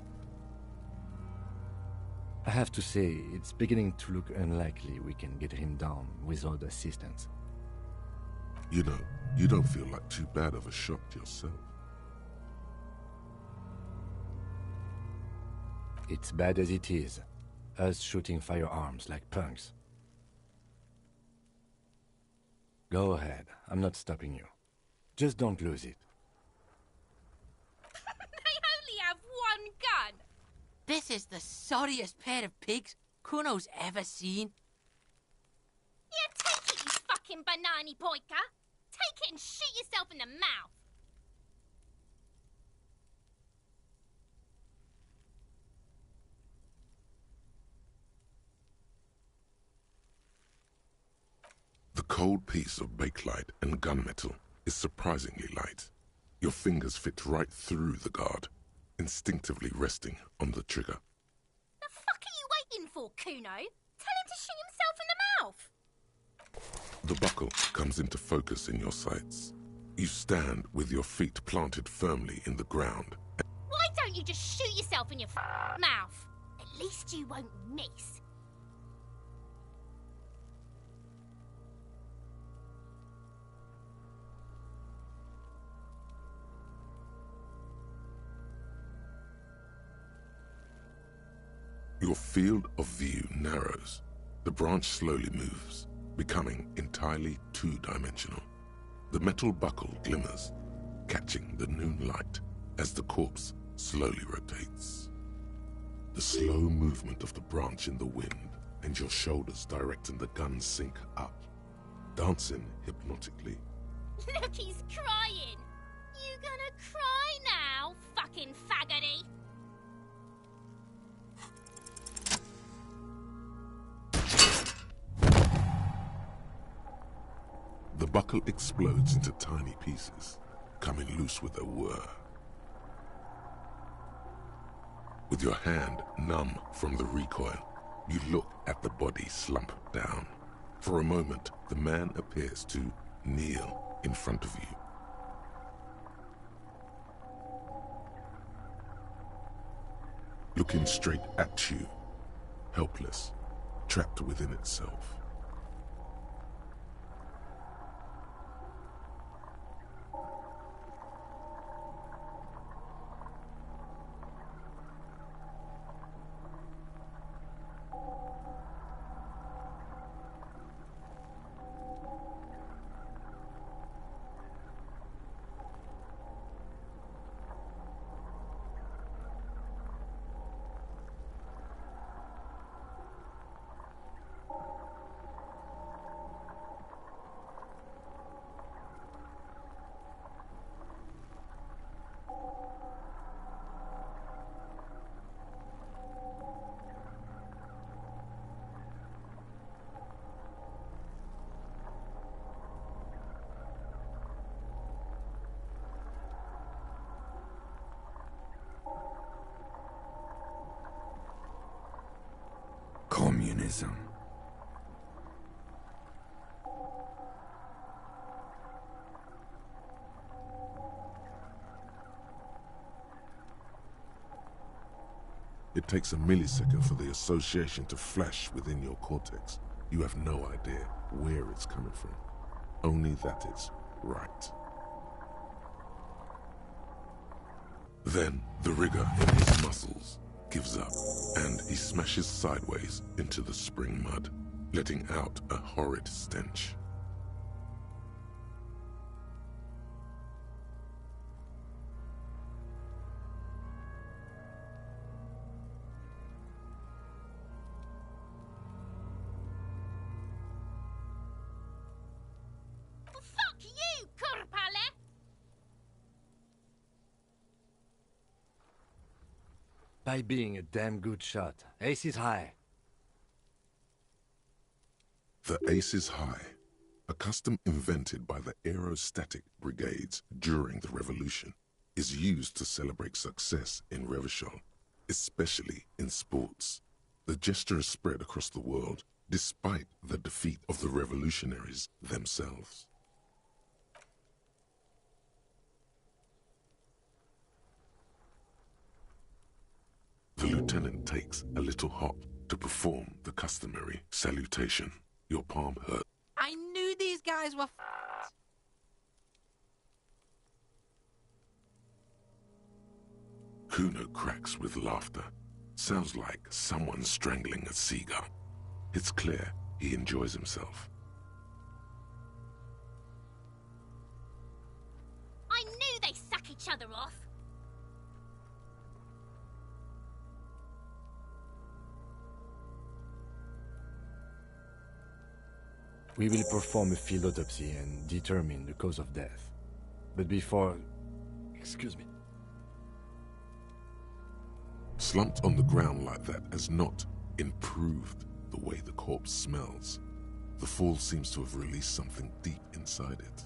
I have to say, it's beginning to look unlikely we can get him down without assistance. You know, you don't feel like too bad of a shot yourself. It's bad as it is, us shooting firearms like punks. Go ahead, I'm not stopping you. Just don't lose it. They only have one gun! This is the sorriest pair of pigs Kuno's ever seen. Yeah, take it, you fucking banani poika! Take it and shoot yourself in the mouth! The cold piece of bakelite and gunmetal is surprisingly light. Your fingers fit right through the guard, instinctively resting on the trigger. The fuck are you waiting for, Kuno? Tell him to shoot himself in the mouth! The buckle comes into focus in your sights. You stand with your feet planted firmly in the ground. Why don't you just shoot yourself in your mouth? At least you won't miss. Your field of view narrows. The branch slowly moves, becoming entirely two-dimensional. The metal buckle glimmers, catching the noon light as the corpse slowly rotates. The slow movement of the branch in the wind and your shoulders directing the gun sync up, dancing hypnotically. Look, he's crying! You gonna cry now, fucking faggoty? The buckle explodes into tiny pieces, coming loose with a whir. With your hand numb from the recoil, you look at the body slump down. For a moment, the man appears to kneel in front of you. Looking straight at you, helpless, trapped within itself. unionism. It takes a millisecond for the association to flash within your cortex. You have no idea where it's coming from, only that it's right. Then the rigor in his muscles gives up, and he smashes sideways into the spring mud, letting out a horrid stench. Fuck you, Kurpale! By being a damn good shot. Ace is high. The Ace is High, a custom invented by the aerostatic brigades during the revolution, is used to celebrate success in Revachol, especially in sports. The gesture is spread across the world, despite the defeat of the revolutionaries themselves. The lieutenant takes a little hop to perform the customary salutation. Your palm hurts. I knew these guys were f***ed. Kuno cracks with laughter. Sounds like someone strangling a seagull. It's clear he enjoys himself. I knew they suck each other off. We will perform a field autopsy and determine the cause of death. But before... Excuse me. Slumped on the ground like that has not improved the way the corpse smells. The fall seems to have released something deep inside it.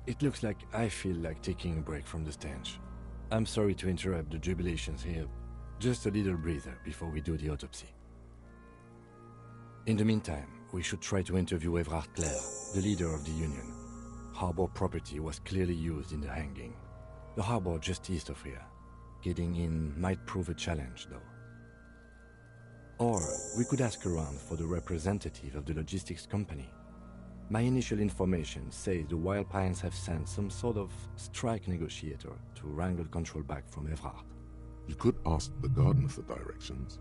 It looks like I feel like taking a break from the stench. I'm sorry to interrupt the jubilations here. Just a little breather before we do the autopsy. In the meantime, we should try to interview Everard Clare, the leader of the Union. Harbor property was clearly used in the hanging. The harbor just east of here. Getting in might prove a challenge, though. Or we could ask around for the representative of the logistics company. My initial information says the Wild Pines have sent some sort of strike negotiator to wrangle control back from Everard. You could ask the gardener for directions.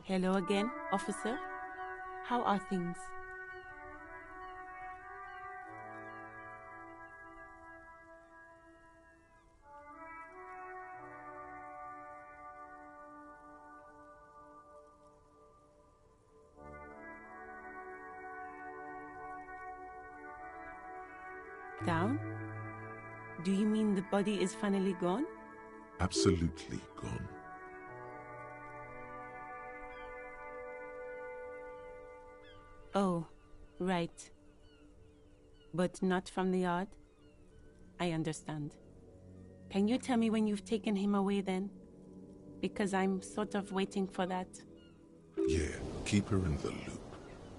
Hello again, officer. How are things? Down? Do you mean the body is finally gone? Absolutely gone. Oh, right. But not from the yard? I understand. Can you tell me when you've taken him away then? Because I'm sort of waiting for that. Yeah, keep her in the loop.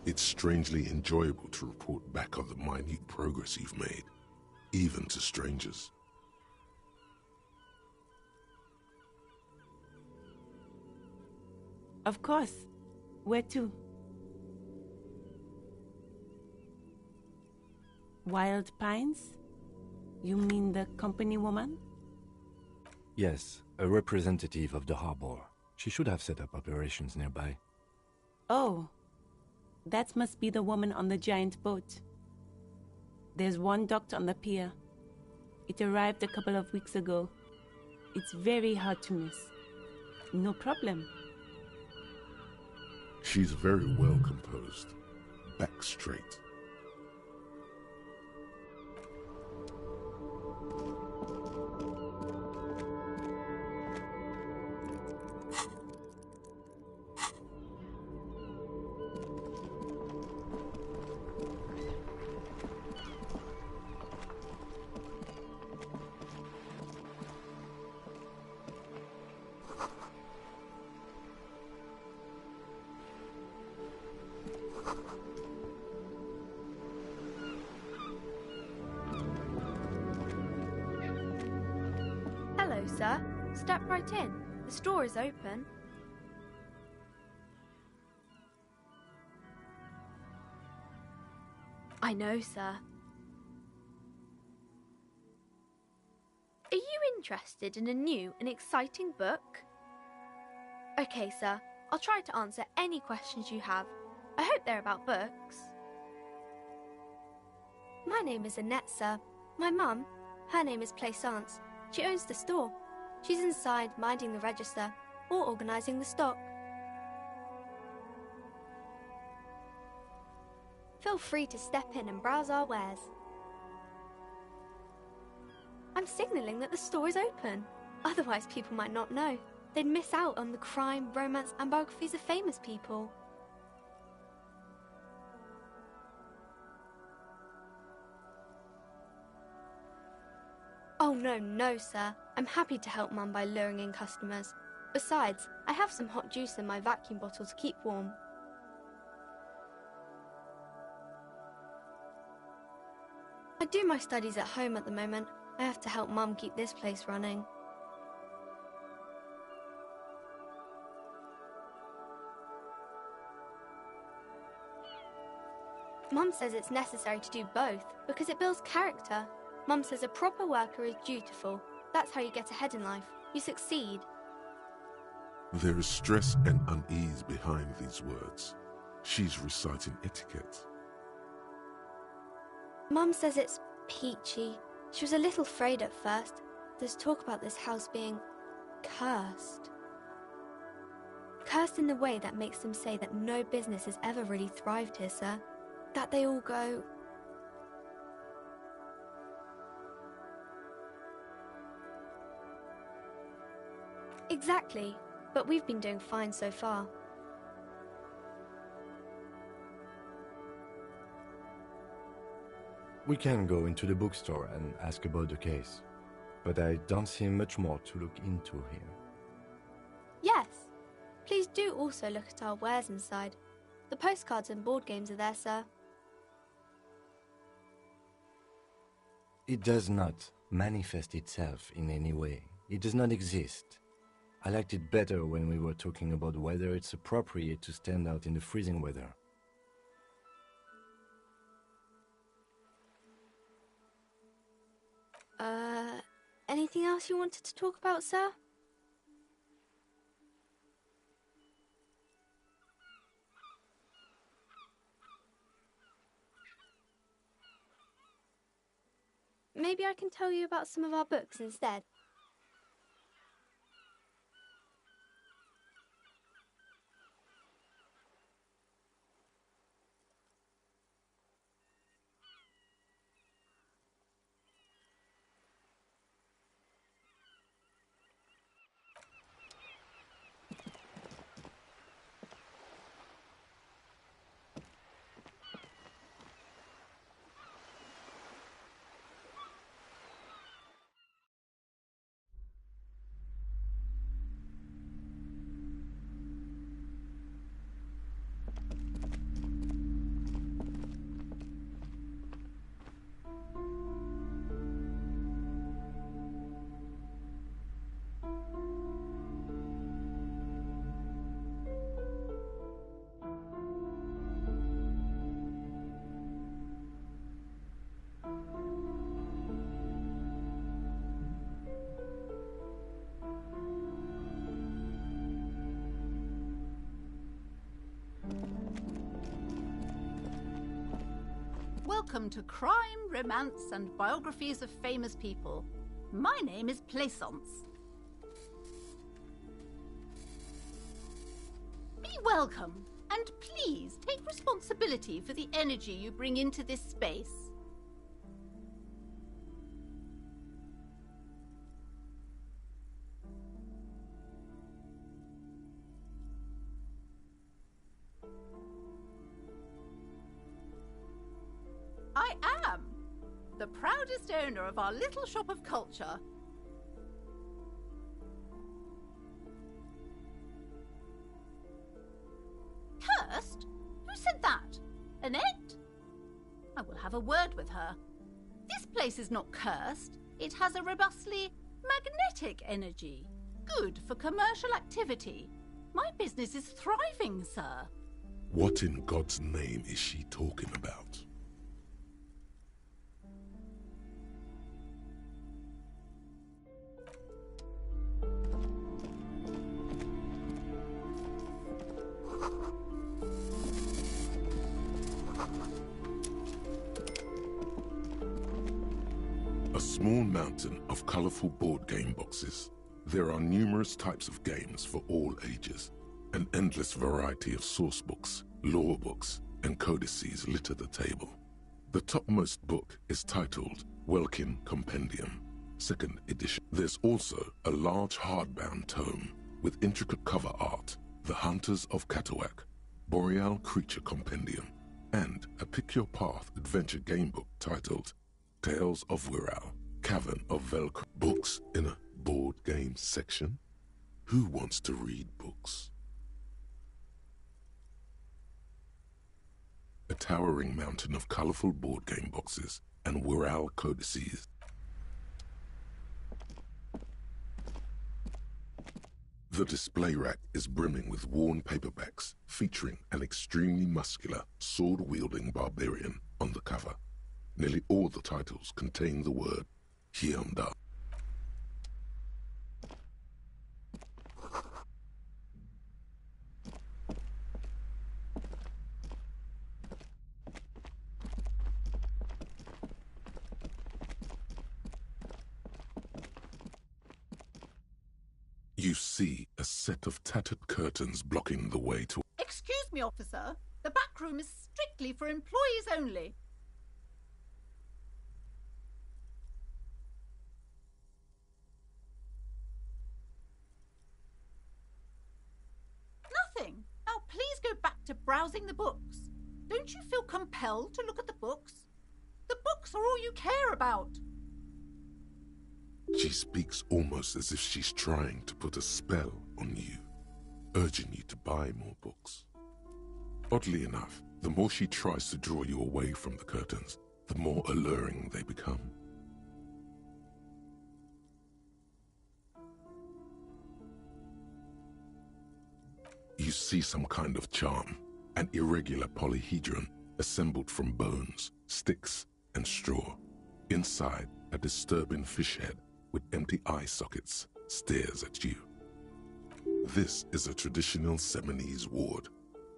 It's strangely enjoyable to report back on the minute progress you've made, even to strangers. Of course. Where to? Wild Pines? You mean the company woman? Yes, a representative of the harbor. She should have set up operations nearby. Oh, that must be the woman on the giant boat. There's one docked on the pier. It arrived a couple of weeks ago. It's very hard to miss. No problem. She's very well composed. Back straight. Hello, sir. Step right in. The store is open. I know, sir. Are you interested in a new and exciting book? Okay, sir. I'll try to answer any questions you have. I hope they're about books. My name is Annette, sir. My mum, her name is Plaisance. She owns the store. She's inside minding the register or organising the stock. Feel free to step in and browse our wares. I'm signalling that the store is open. Otherwise people might not know. They'd miss out on the crime, romance and biographies of famous people. Oh no, sir. I'm happy to help Mum by luring in customers. Besides, I have some hot juice in my vacuum bottle to keep warm. I do my studies at home at the moment. I have to help Mum keep this place running. Mum says it's necessary to do both because it builds character. Mum says a proper worker is dutiful. That's how you get ahead in life. You succeed. There is stress and unease behind these words. She's reciting etiquette. Mum says it's peachy. She was a little afraid at first. There's talk about this house being cursed. Cursed in the way that makes them say that no business has ever really thrived here, sir. That they all go... Exactly, but we've been doing fine so far. We can go into the bookstore and ask about the case, but I don't see much more to look into here. Yes, please do also look at our wares inside. The postcards and board games are there, sir. It does not manifest itself in any way. It does not exist. I liked it better when we were talking about whether it's appropriate to stand out in the freezing weather. Anything else you wanted to talk about, sir? Maybe I can tell you about some of our books instead. Welcome to Crime, Romance, and Biographies of Famous People. My name is Plaisance. Be welcome, and please take responsibility for the energy you bring into this space. I am the proudest owner of our little shop of culture. Cursed? Who said that? Annette? I will have a word with her. This place is not cursed. It has a robustly magnetic energy. Good for commercial activity. My business is thriving, sir. What in God's name is she talking about? A small mountain of colorful board game boxes. There are numerous types of games for all ages. An endless variety of source books, lore books, and codices litter the table. The topmost book is titled Welkin Compendium, 2nd edition. There's also a large hardbound tome with intricate cover art, The Hunters of Catawak, Boreal Creature Compendium, and a Pick Your Path adventure game book titled Tales of Wirral, Cavern of Velcro. Books in a board game section? Who wants to read books? A towering mountain of colorful board game boxes and Wirral codices. The display rack is brimming with worn paperbacks featuring an extremely muscular, sword-wielding barbarian on the cover. Nearly all the titles contain the word Hyundai. You see a set of tattered curtains blocking the way to... Excuse me, officer. The back room is strictly for employees only. Nothing. Now please go back to browsing the books. Don't you feel compelled to look at the books? The books are all you care about. She speaks almost as if she's trying to put a spell on you, urging you to buy more books. Oddly enough, the more she tries to draw you away from the curtains, the more alluring they become. You see some kind of charm, an irregular polyhedron assembled from bones, sticks, and straw. Inside, a disturbing fish head with empty eye sockets stares at you. This is a traditional Seminese ward,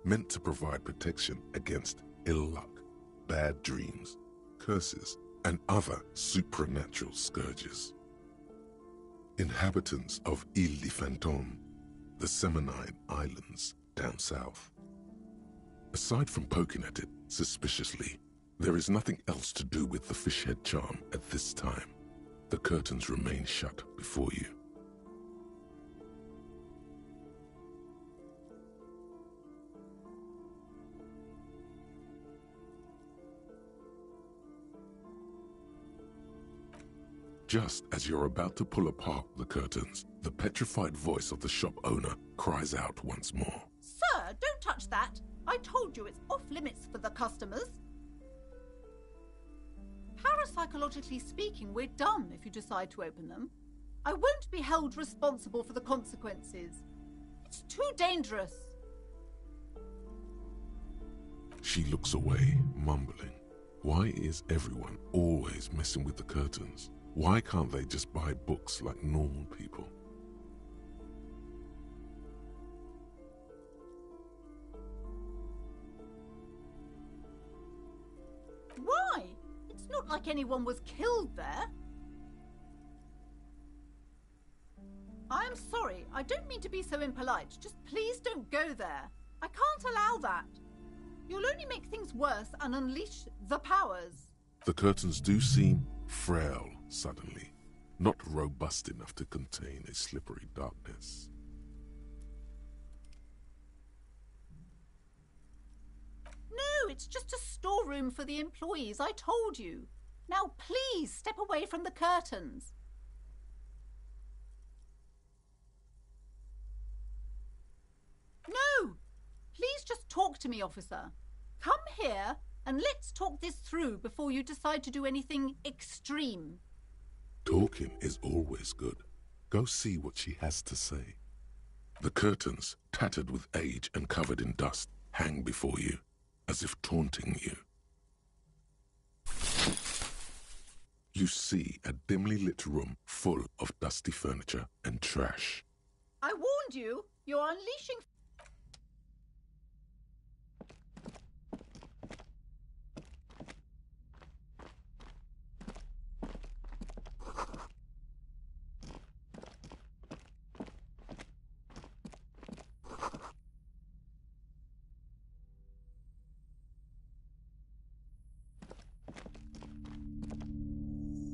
meant to provide protection against ill luck, bad dreams, curses, and other supernatural scourges. Inhabitants of Ile de Fantôme, the Seminine Islands down south. Aside from poking at it suspiciously, there is nothing else to do with the fish head charm at this time. The curtains remain shut before you. Just as you're about to pull apart the curtains, the petrified voice of the shop owner cries out once more. Sir, don't touch that. I told you it's off limits for the customers. Parapsychologically speaking, we're done if you decide to open them. I won't be held responsible for the consequences. It's too dangerous. She looks away, mumbling. Why is everyone always messing with the curtains? Why can't they just buy books like normal people? like anyone was killed there. I'm sorry, I don't mean to be so impolite. Just please don't go there. I can't allow that. You'll only make things worse and unleash the powers. The curtains do seem frail suddenly, not robust enough to contain a slippery darkness. No, it's just a storeroom for the employees, I told you. Now please step away from the curtains. No! Please just talk to me, officer. Come here and let's talk this through before you decide to do anything extreme. Talking is always good. Go see what she has to say. The curtains, tattered with age and covered in dust, hang before you, as if taunting you. You see a dimly lit room full of dusty furniture and trash. I warned you, you're unleashing...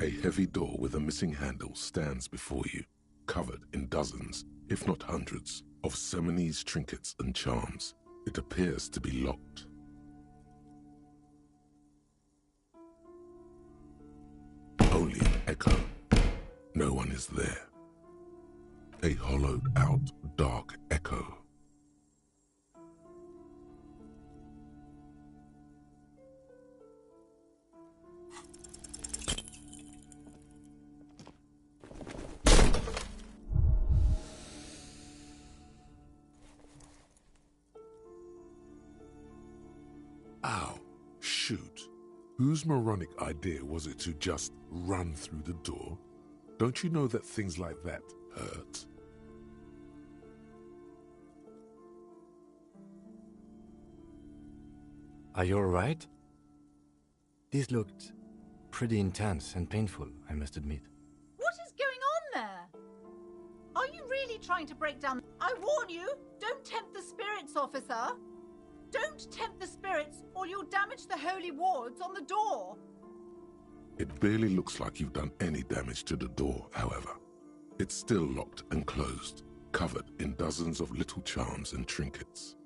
A heavy door with a missing handle stands before you, covered in dozens, if not hundreds, of Seminese trinkets and charms. It appears to be locked. Only an echo. No one is there. A hollowed-out, dark echo. Ow, shoot. Whose moronic idea was it to just run through the door? Don't you know that things like that hurt? Are you alright? This looked pretty intense and painful, I must admit. What is going on there? Are you really trying to break down... I warn you, don't tempt the spirits, officer. Don't tempt the spirits, or you'll damage the holy wards on the door. It barely looks like you've done any damage to the door, however. It's still locked and closed, covered in dozens of little charms and trinkets.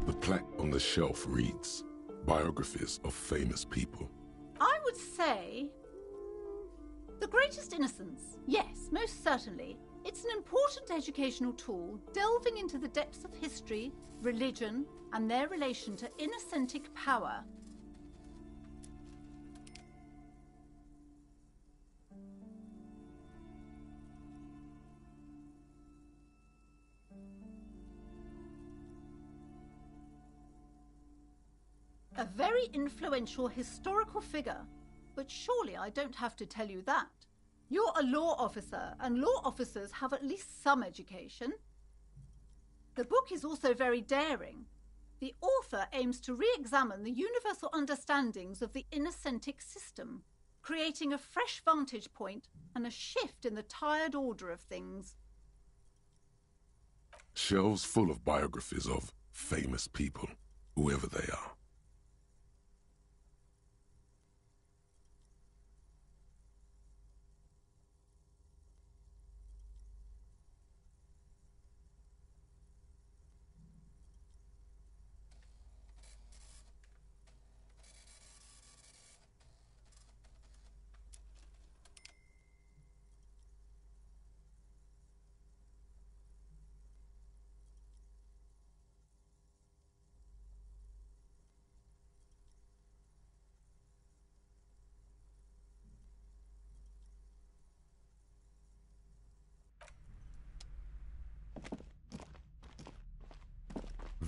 The plaque on the shelf reads, "Biographies of famous people." I would say... The Greatest Innocence. Yes, most certainly. It's an important educational tool delving into the depths of history, religion, and their relation to innocentic power. A very influential historical figure, but surely I don't have to tell you that. You're a law officer, and law officers have at least some education. The book is also very daring. The author aims to re-examine the universal understandings of the innocentic system, creating a fresh vantage point and a shift in the tired order of things. Shelves full of biographies of famous people, whoever they are.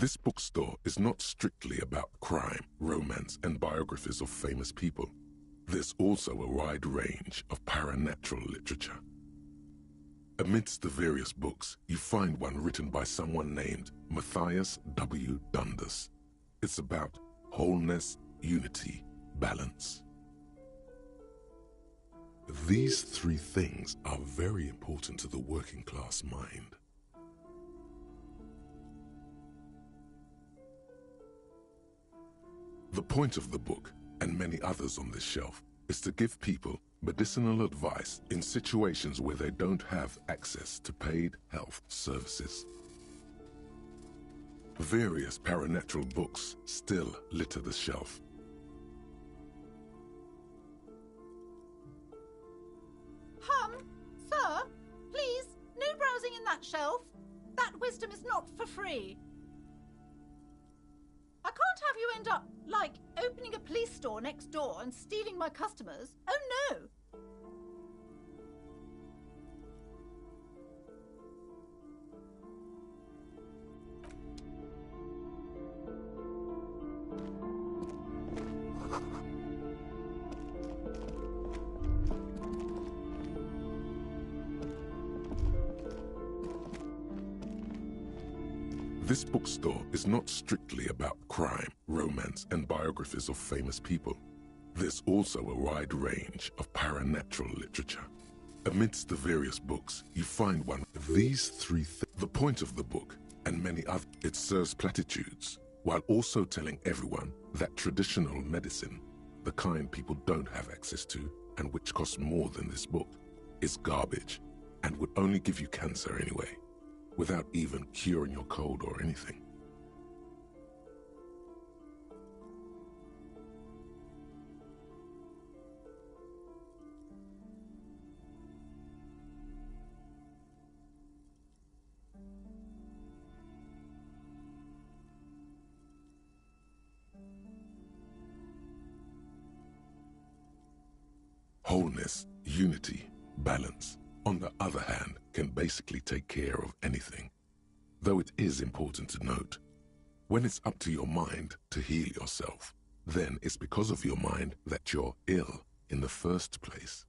This bookstore is not strictly about crime, romance, and biographies of famous people. There's also a wide range of paranatural literature. Amidst the various books, you find one written by someone named Matthias W. Dundas. It's about wholeness, unity, balance. These three things are very important to the working class mind. The point of the book, and many others on this shelf, is to give people medicinal advice in situations where they don't have access to paid health services. Various paranatural books still litter the shelf. Sir, please, no browsing in that shelf. That wisdom is not for free. I can't have you end up, like, opening a police store next door and stealing my customers. Oh, no. This bookstore is not strictly about crime, romance, and biographies of famous people. There's also a wide range of paranatural literature. Amidst the various books, you find one of these three things. The point of the book, and many others, it serves platitudes, while also telling everyone that traditional medicine, the kind people don't have access to, and which costs more than this book, is garbage, and would only give you cancer anyway, without even curing your cold or anything. Wholeness, unity, balance, on the other hand, can basically take care of anything. Though it is important to note, when it's up to your mind to heal yourself, then it's because of your mind that you're ill in the first place.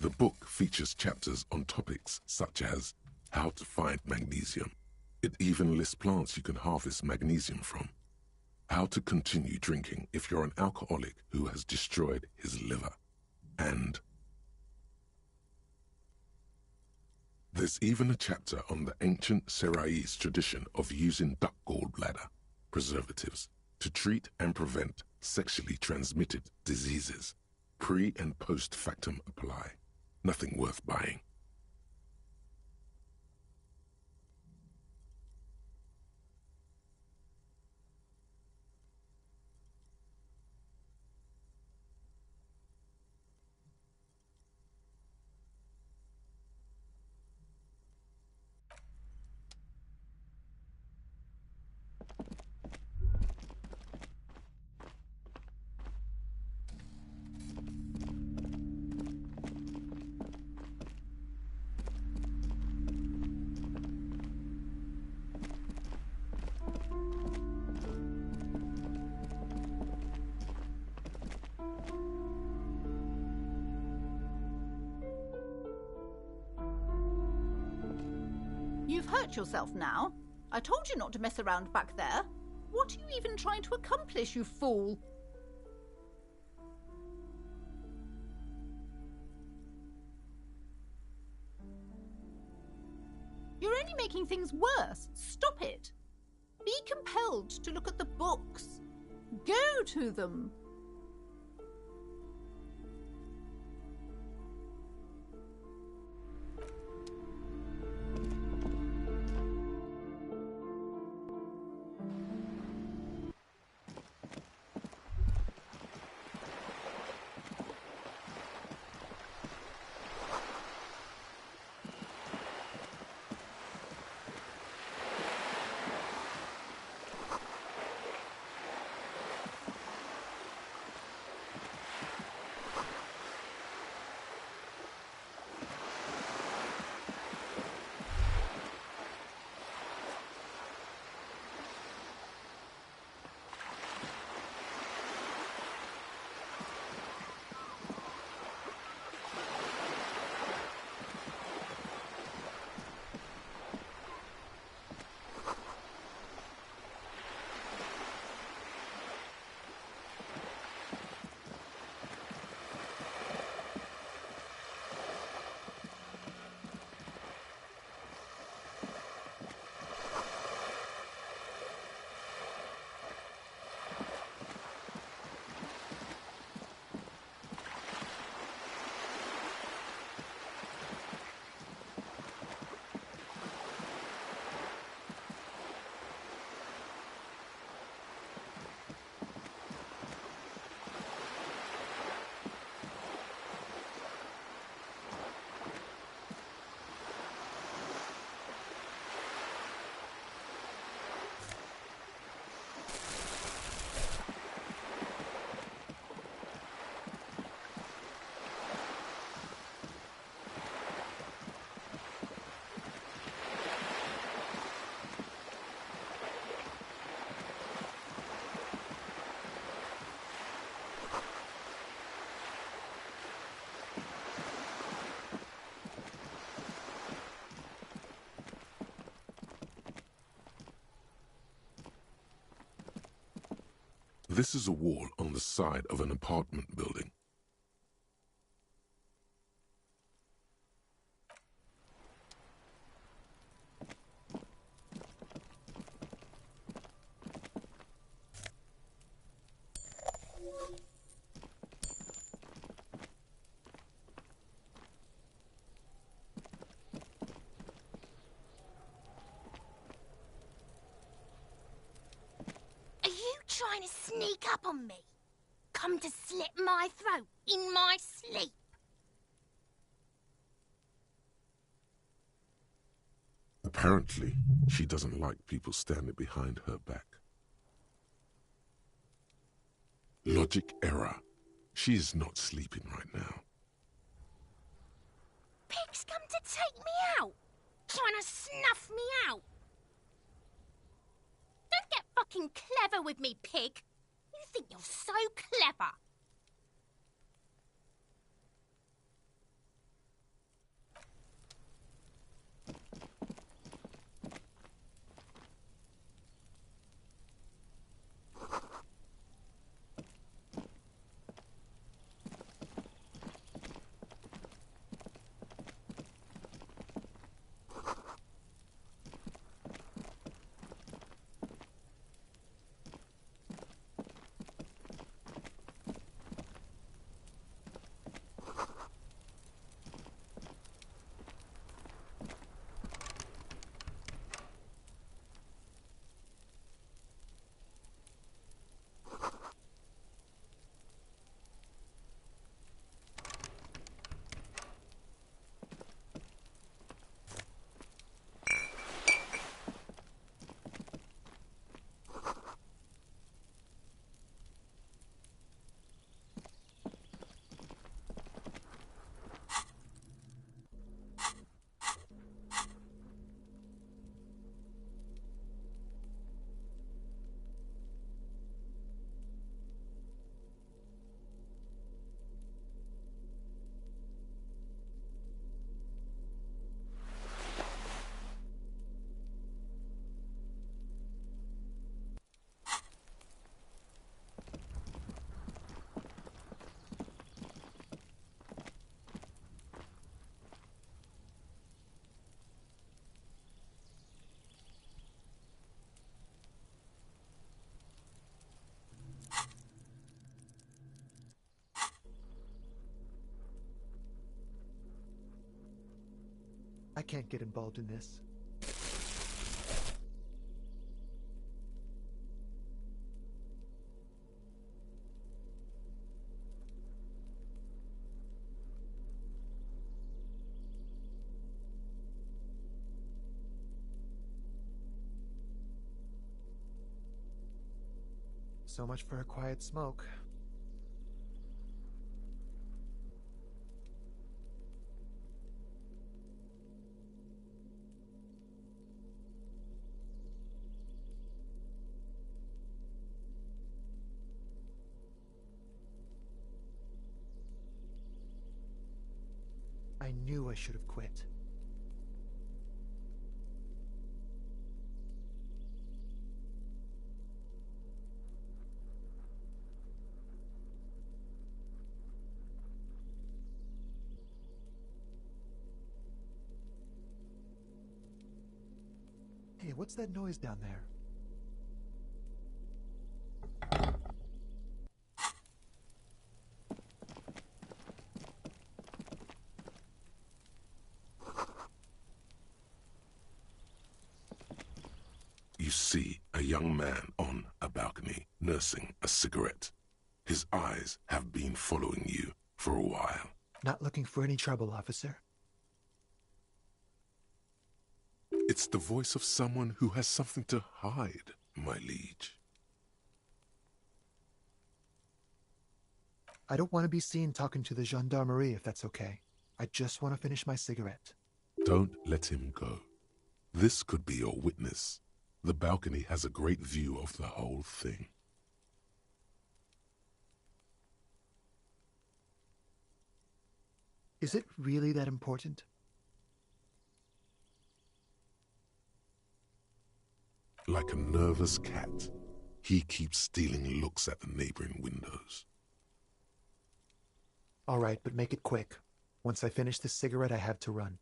The book features chapters on topics such as how to find magnesium. It even lists plants you can harvest magnesium from. How to continue drinking if you're an alcoholic who has destroyed his liver. And there's even a chapter on the ancient Seraïs tradition of using duck gallbladder preservatives to treat and prevent sexually transmitted diseases. Pre- and post-factum apply. Nothing worth buying. You've hurt yourself now. I told you not to mess around back there. What are you even trying to accomplish, you fool? You're only making things worse. Stop it. Be compelled to look at the books. Go to them. This is a wall on the side of an apartment building. Trying to sneak up on me? Come to slit my throat in my sleep? Apparently, she doesn't like people standing behind her back. Logic error. She is not sleeping right now. Pig's come to take me out, trying to snuff me out. Don't get fucking clever with me, pig. You think you're so clever. I can't get involved in this. So much for a quiet smoke. I knew I should have quit. Hey, what's that noise down there? You see a young man on a balcony nursing a cigarette. His eyes have been following you for a while. Not looking for any trouble, officer. It's the voice of someone who has something to hide, my liege. I don't want to be seen talking to the gendarmerie, if that's okay. I just want to finish my cigarette. Don't let him go. This could be your witness. The balcony has a great view of the whole thing. Is it really that important? Like a nervous cat, He keeps stealing looks at the neighboring windows. All right, but make it quick. Once I finish this cigarette, I have to run.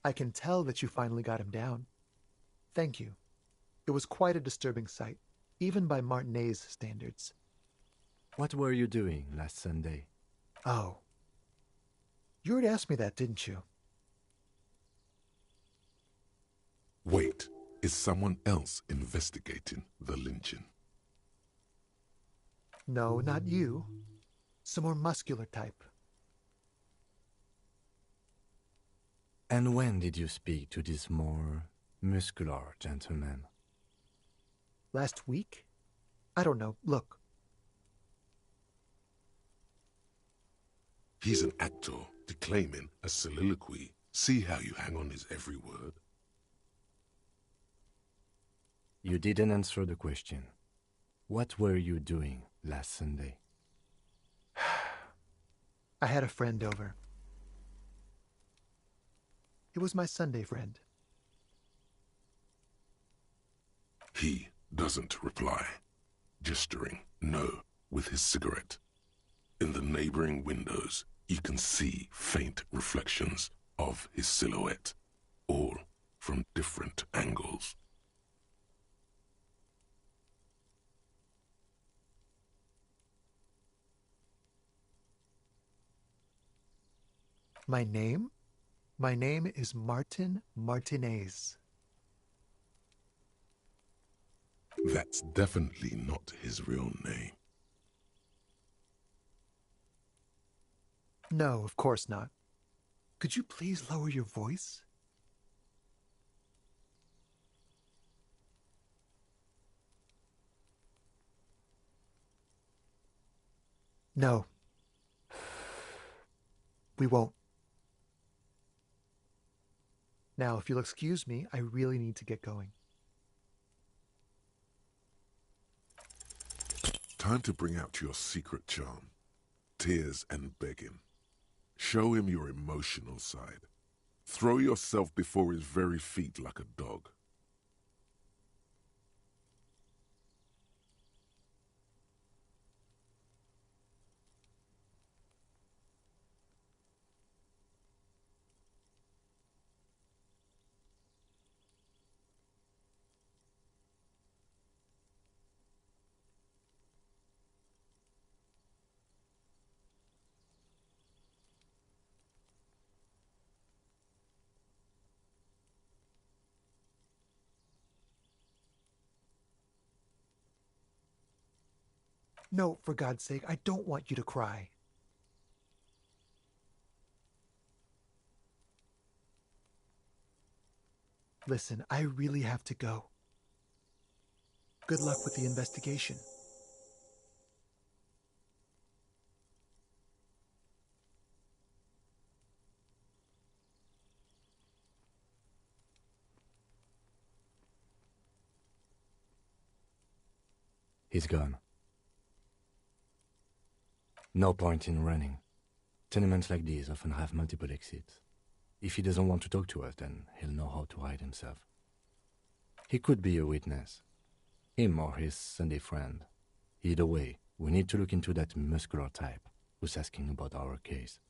I can tell that you finally got him down. Thank you. It was quite a disturbing sight, even by Martinet's standards. What were you doing last Sunday? Oh. You already asked me that, didn't you? Wait, is someone else investigating the lynching? No, not you. Some more muscular type. And when did you speak to this more muscular gentleman? Last week? I don't know. Look. He's an actor declaiming a soliloquy. See how you hang on his every word? You didn't answer the question. What were you doing last Sunday? I had a friend over. It was my Sunday friend. He doesn't reply, gesturing no with his cigarette. In the neighboring windows, you can see faint reflections of his silhouette, all from different angles. My name? My name is Martin Martinez. That's definitely not his real name. No, of course not. Could you please lower your voice? No. We won't. Now, if you'll excuse me, I really need to get going. Time to bring out your secret charm. Tears and begging. Show him your emotional side. Throw yourself before his very feet like a dog. No, for God's sake, I don't want you to cry. Listen, I really have to go. Good luck with the investigation. He's gone. No point in running. Tenements like these often have multiple exits. If he doesn't want to talk to us, then he'll know how to hide himself. He could be a witness. Him or his Sunday friend. Either way, we need to look into that muscular type who's asking about our case.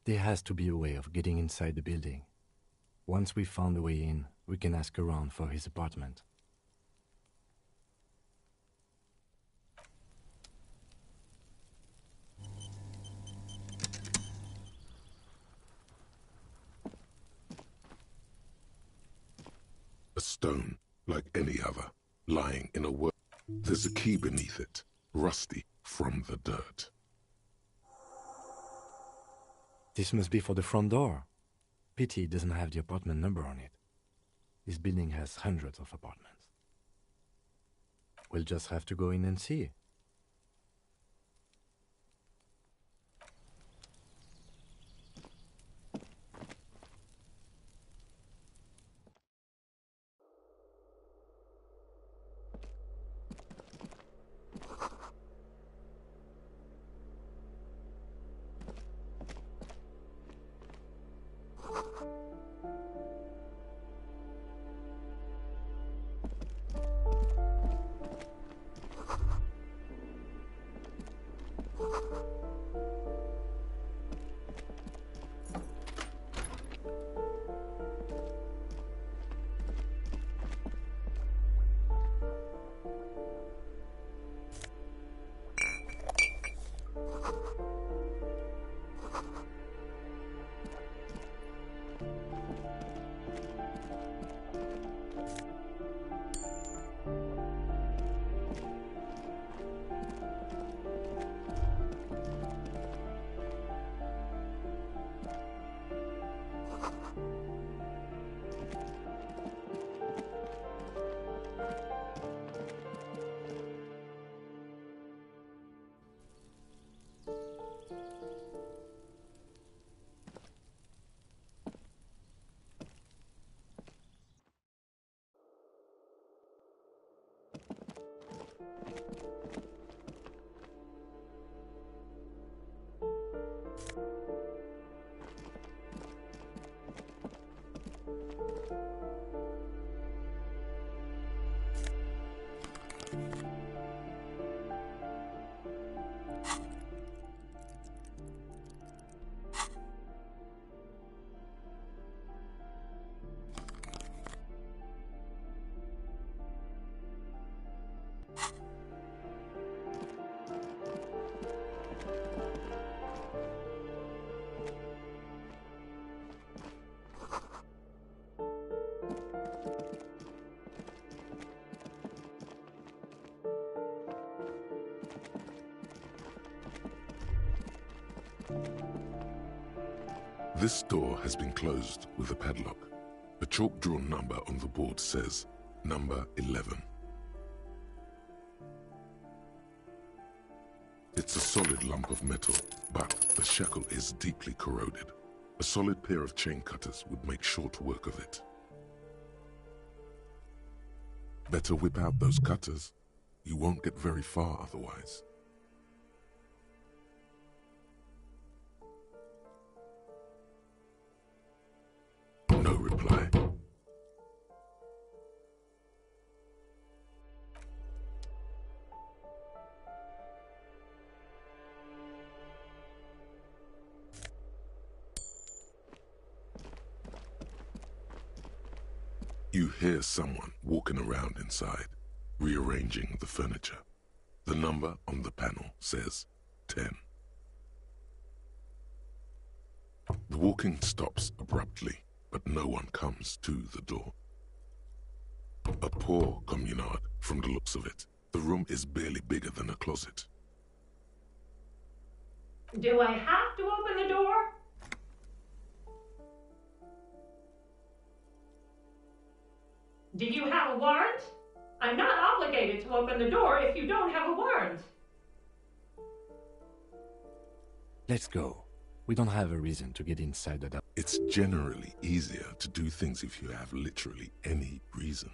There has to be a way of getting inside the building. Once we've found a way in, we can ask around for his apartment. A stone, like any other, lying in a work. There's a key beneath it, rusty from the dirt. This must be for the front door. Pity it doesn't have the apartment number on it. This building has hundreds of apartments. We'll just have to go in and see. This door has been closed with a padlock. A chalk-drawn number on the board says, number 11. It's a solid lump of metal, but the shackle is deeply corroded. A solid pair of chain cutters would make short work of it. Better whip out those cutters. You won't get very far otherwise. No reply. You hear someone walking around inside, rearranging the furniture. The number on the panel says 10. The walking stops abruptly, but no one comes to the door. A poor communard, from the looks of it. The room is barely bigger than a closet. Do I have to open the door? Do you have a warrant? I'm not obligated to open the door if you don't have a warrant. Let's go. We don't have a reason to get inside the door. It's generally easier to do things if you have literally any reason.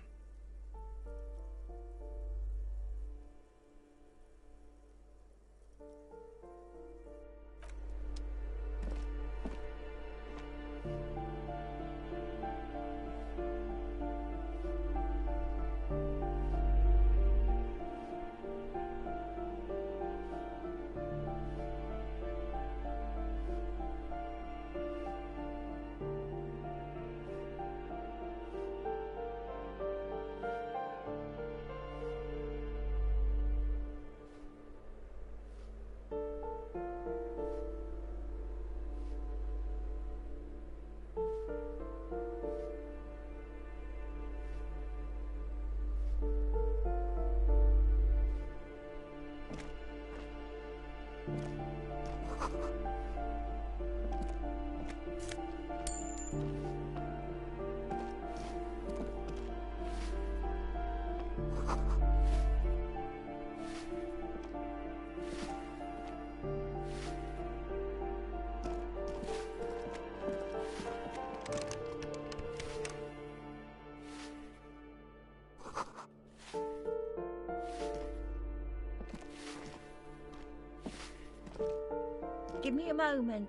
Give me a moment.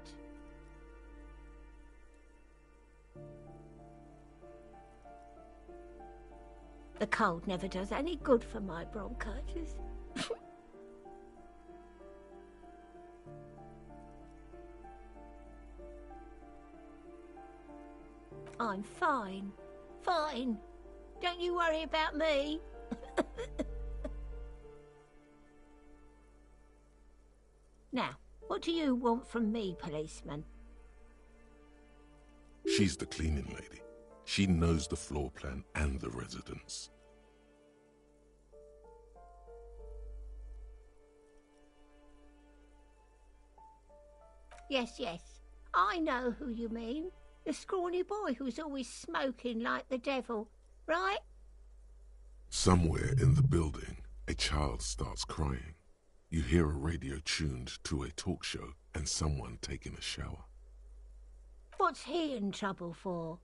The cold never does any good for my bronchitis. I'm fine. Fine. Don't you worry about me. Now, What do you want from me, policeman? She's the cleaning lady. She knows the floor plan and the residence. Yes, yes. I know who you mean. The scrawny boy who's always smoking like the devil, right? Somewhere in the building, a child starts crying. You hear a radio tuned to a talk show and someone taking a shower. What's he in trouble for?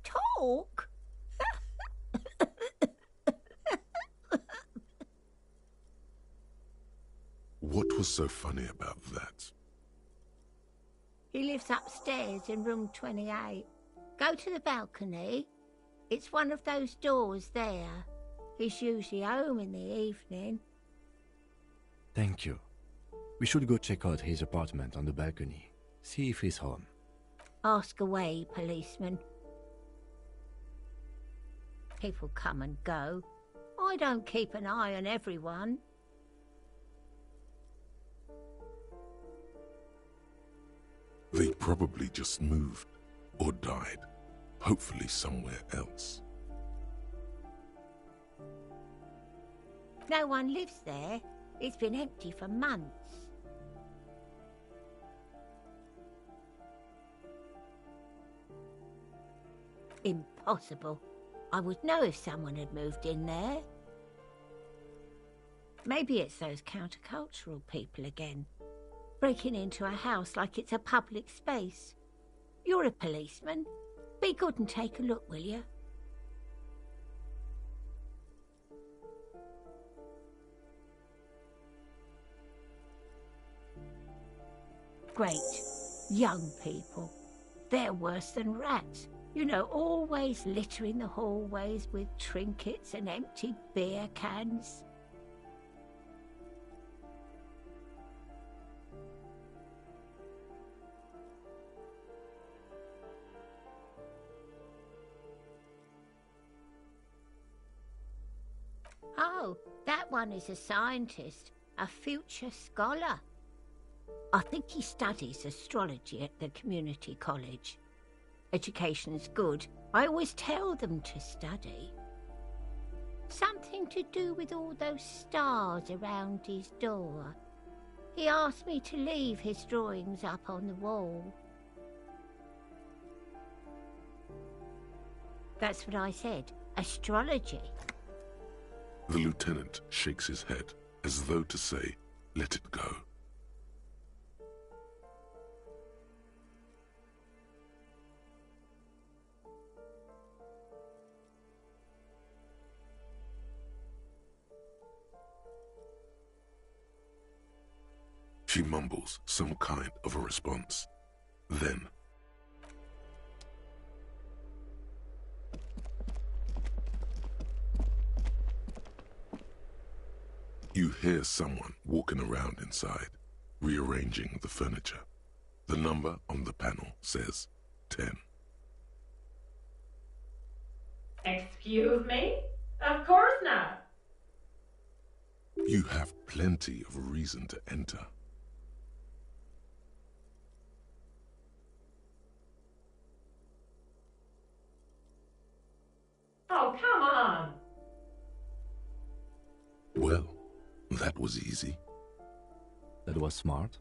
Talk? What was so funny about that? He lives upstairs in room 28. Go to the balcony. It's one of those doors there. He's usually home in the evening. Thank you. We should go check out his apartment on the balcony. See if he's home. Ask away, policeman. People come and go. I don't keep an eye on everyone. They probably just moved or died, hopefully somewhere else. No one lives there. It's been empty for months. Impossible. I would know if someone had moved in there. Maybe it's those countercultural people again, breaking into a house like it's a public space. You're a policeman. Be good and take a look, will you? Great. Young people. They're worse than rats. You know, always littering the hallways with trinkets and empty beer cans. Oh, that one is a scientist, a future scholar. I think he studies astrology at the community college. Education's good. I always tell them to study. Something to do with all those stars around his door. He asked me to leave his drawings up on the wall. That's what I said. Astrology. The lieutenant shakes his head, as though to say, let it go. She mumbles some kind of a response. Then, you hear someone walking around inside, rearranging the furniture. The number on the panel says 10. Excuse me? Of course not. You have plenty of reason to enter. Oh, come on. Well, that was easy. That was smart.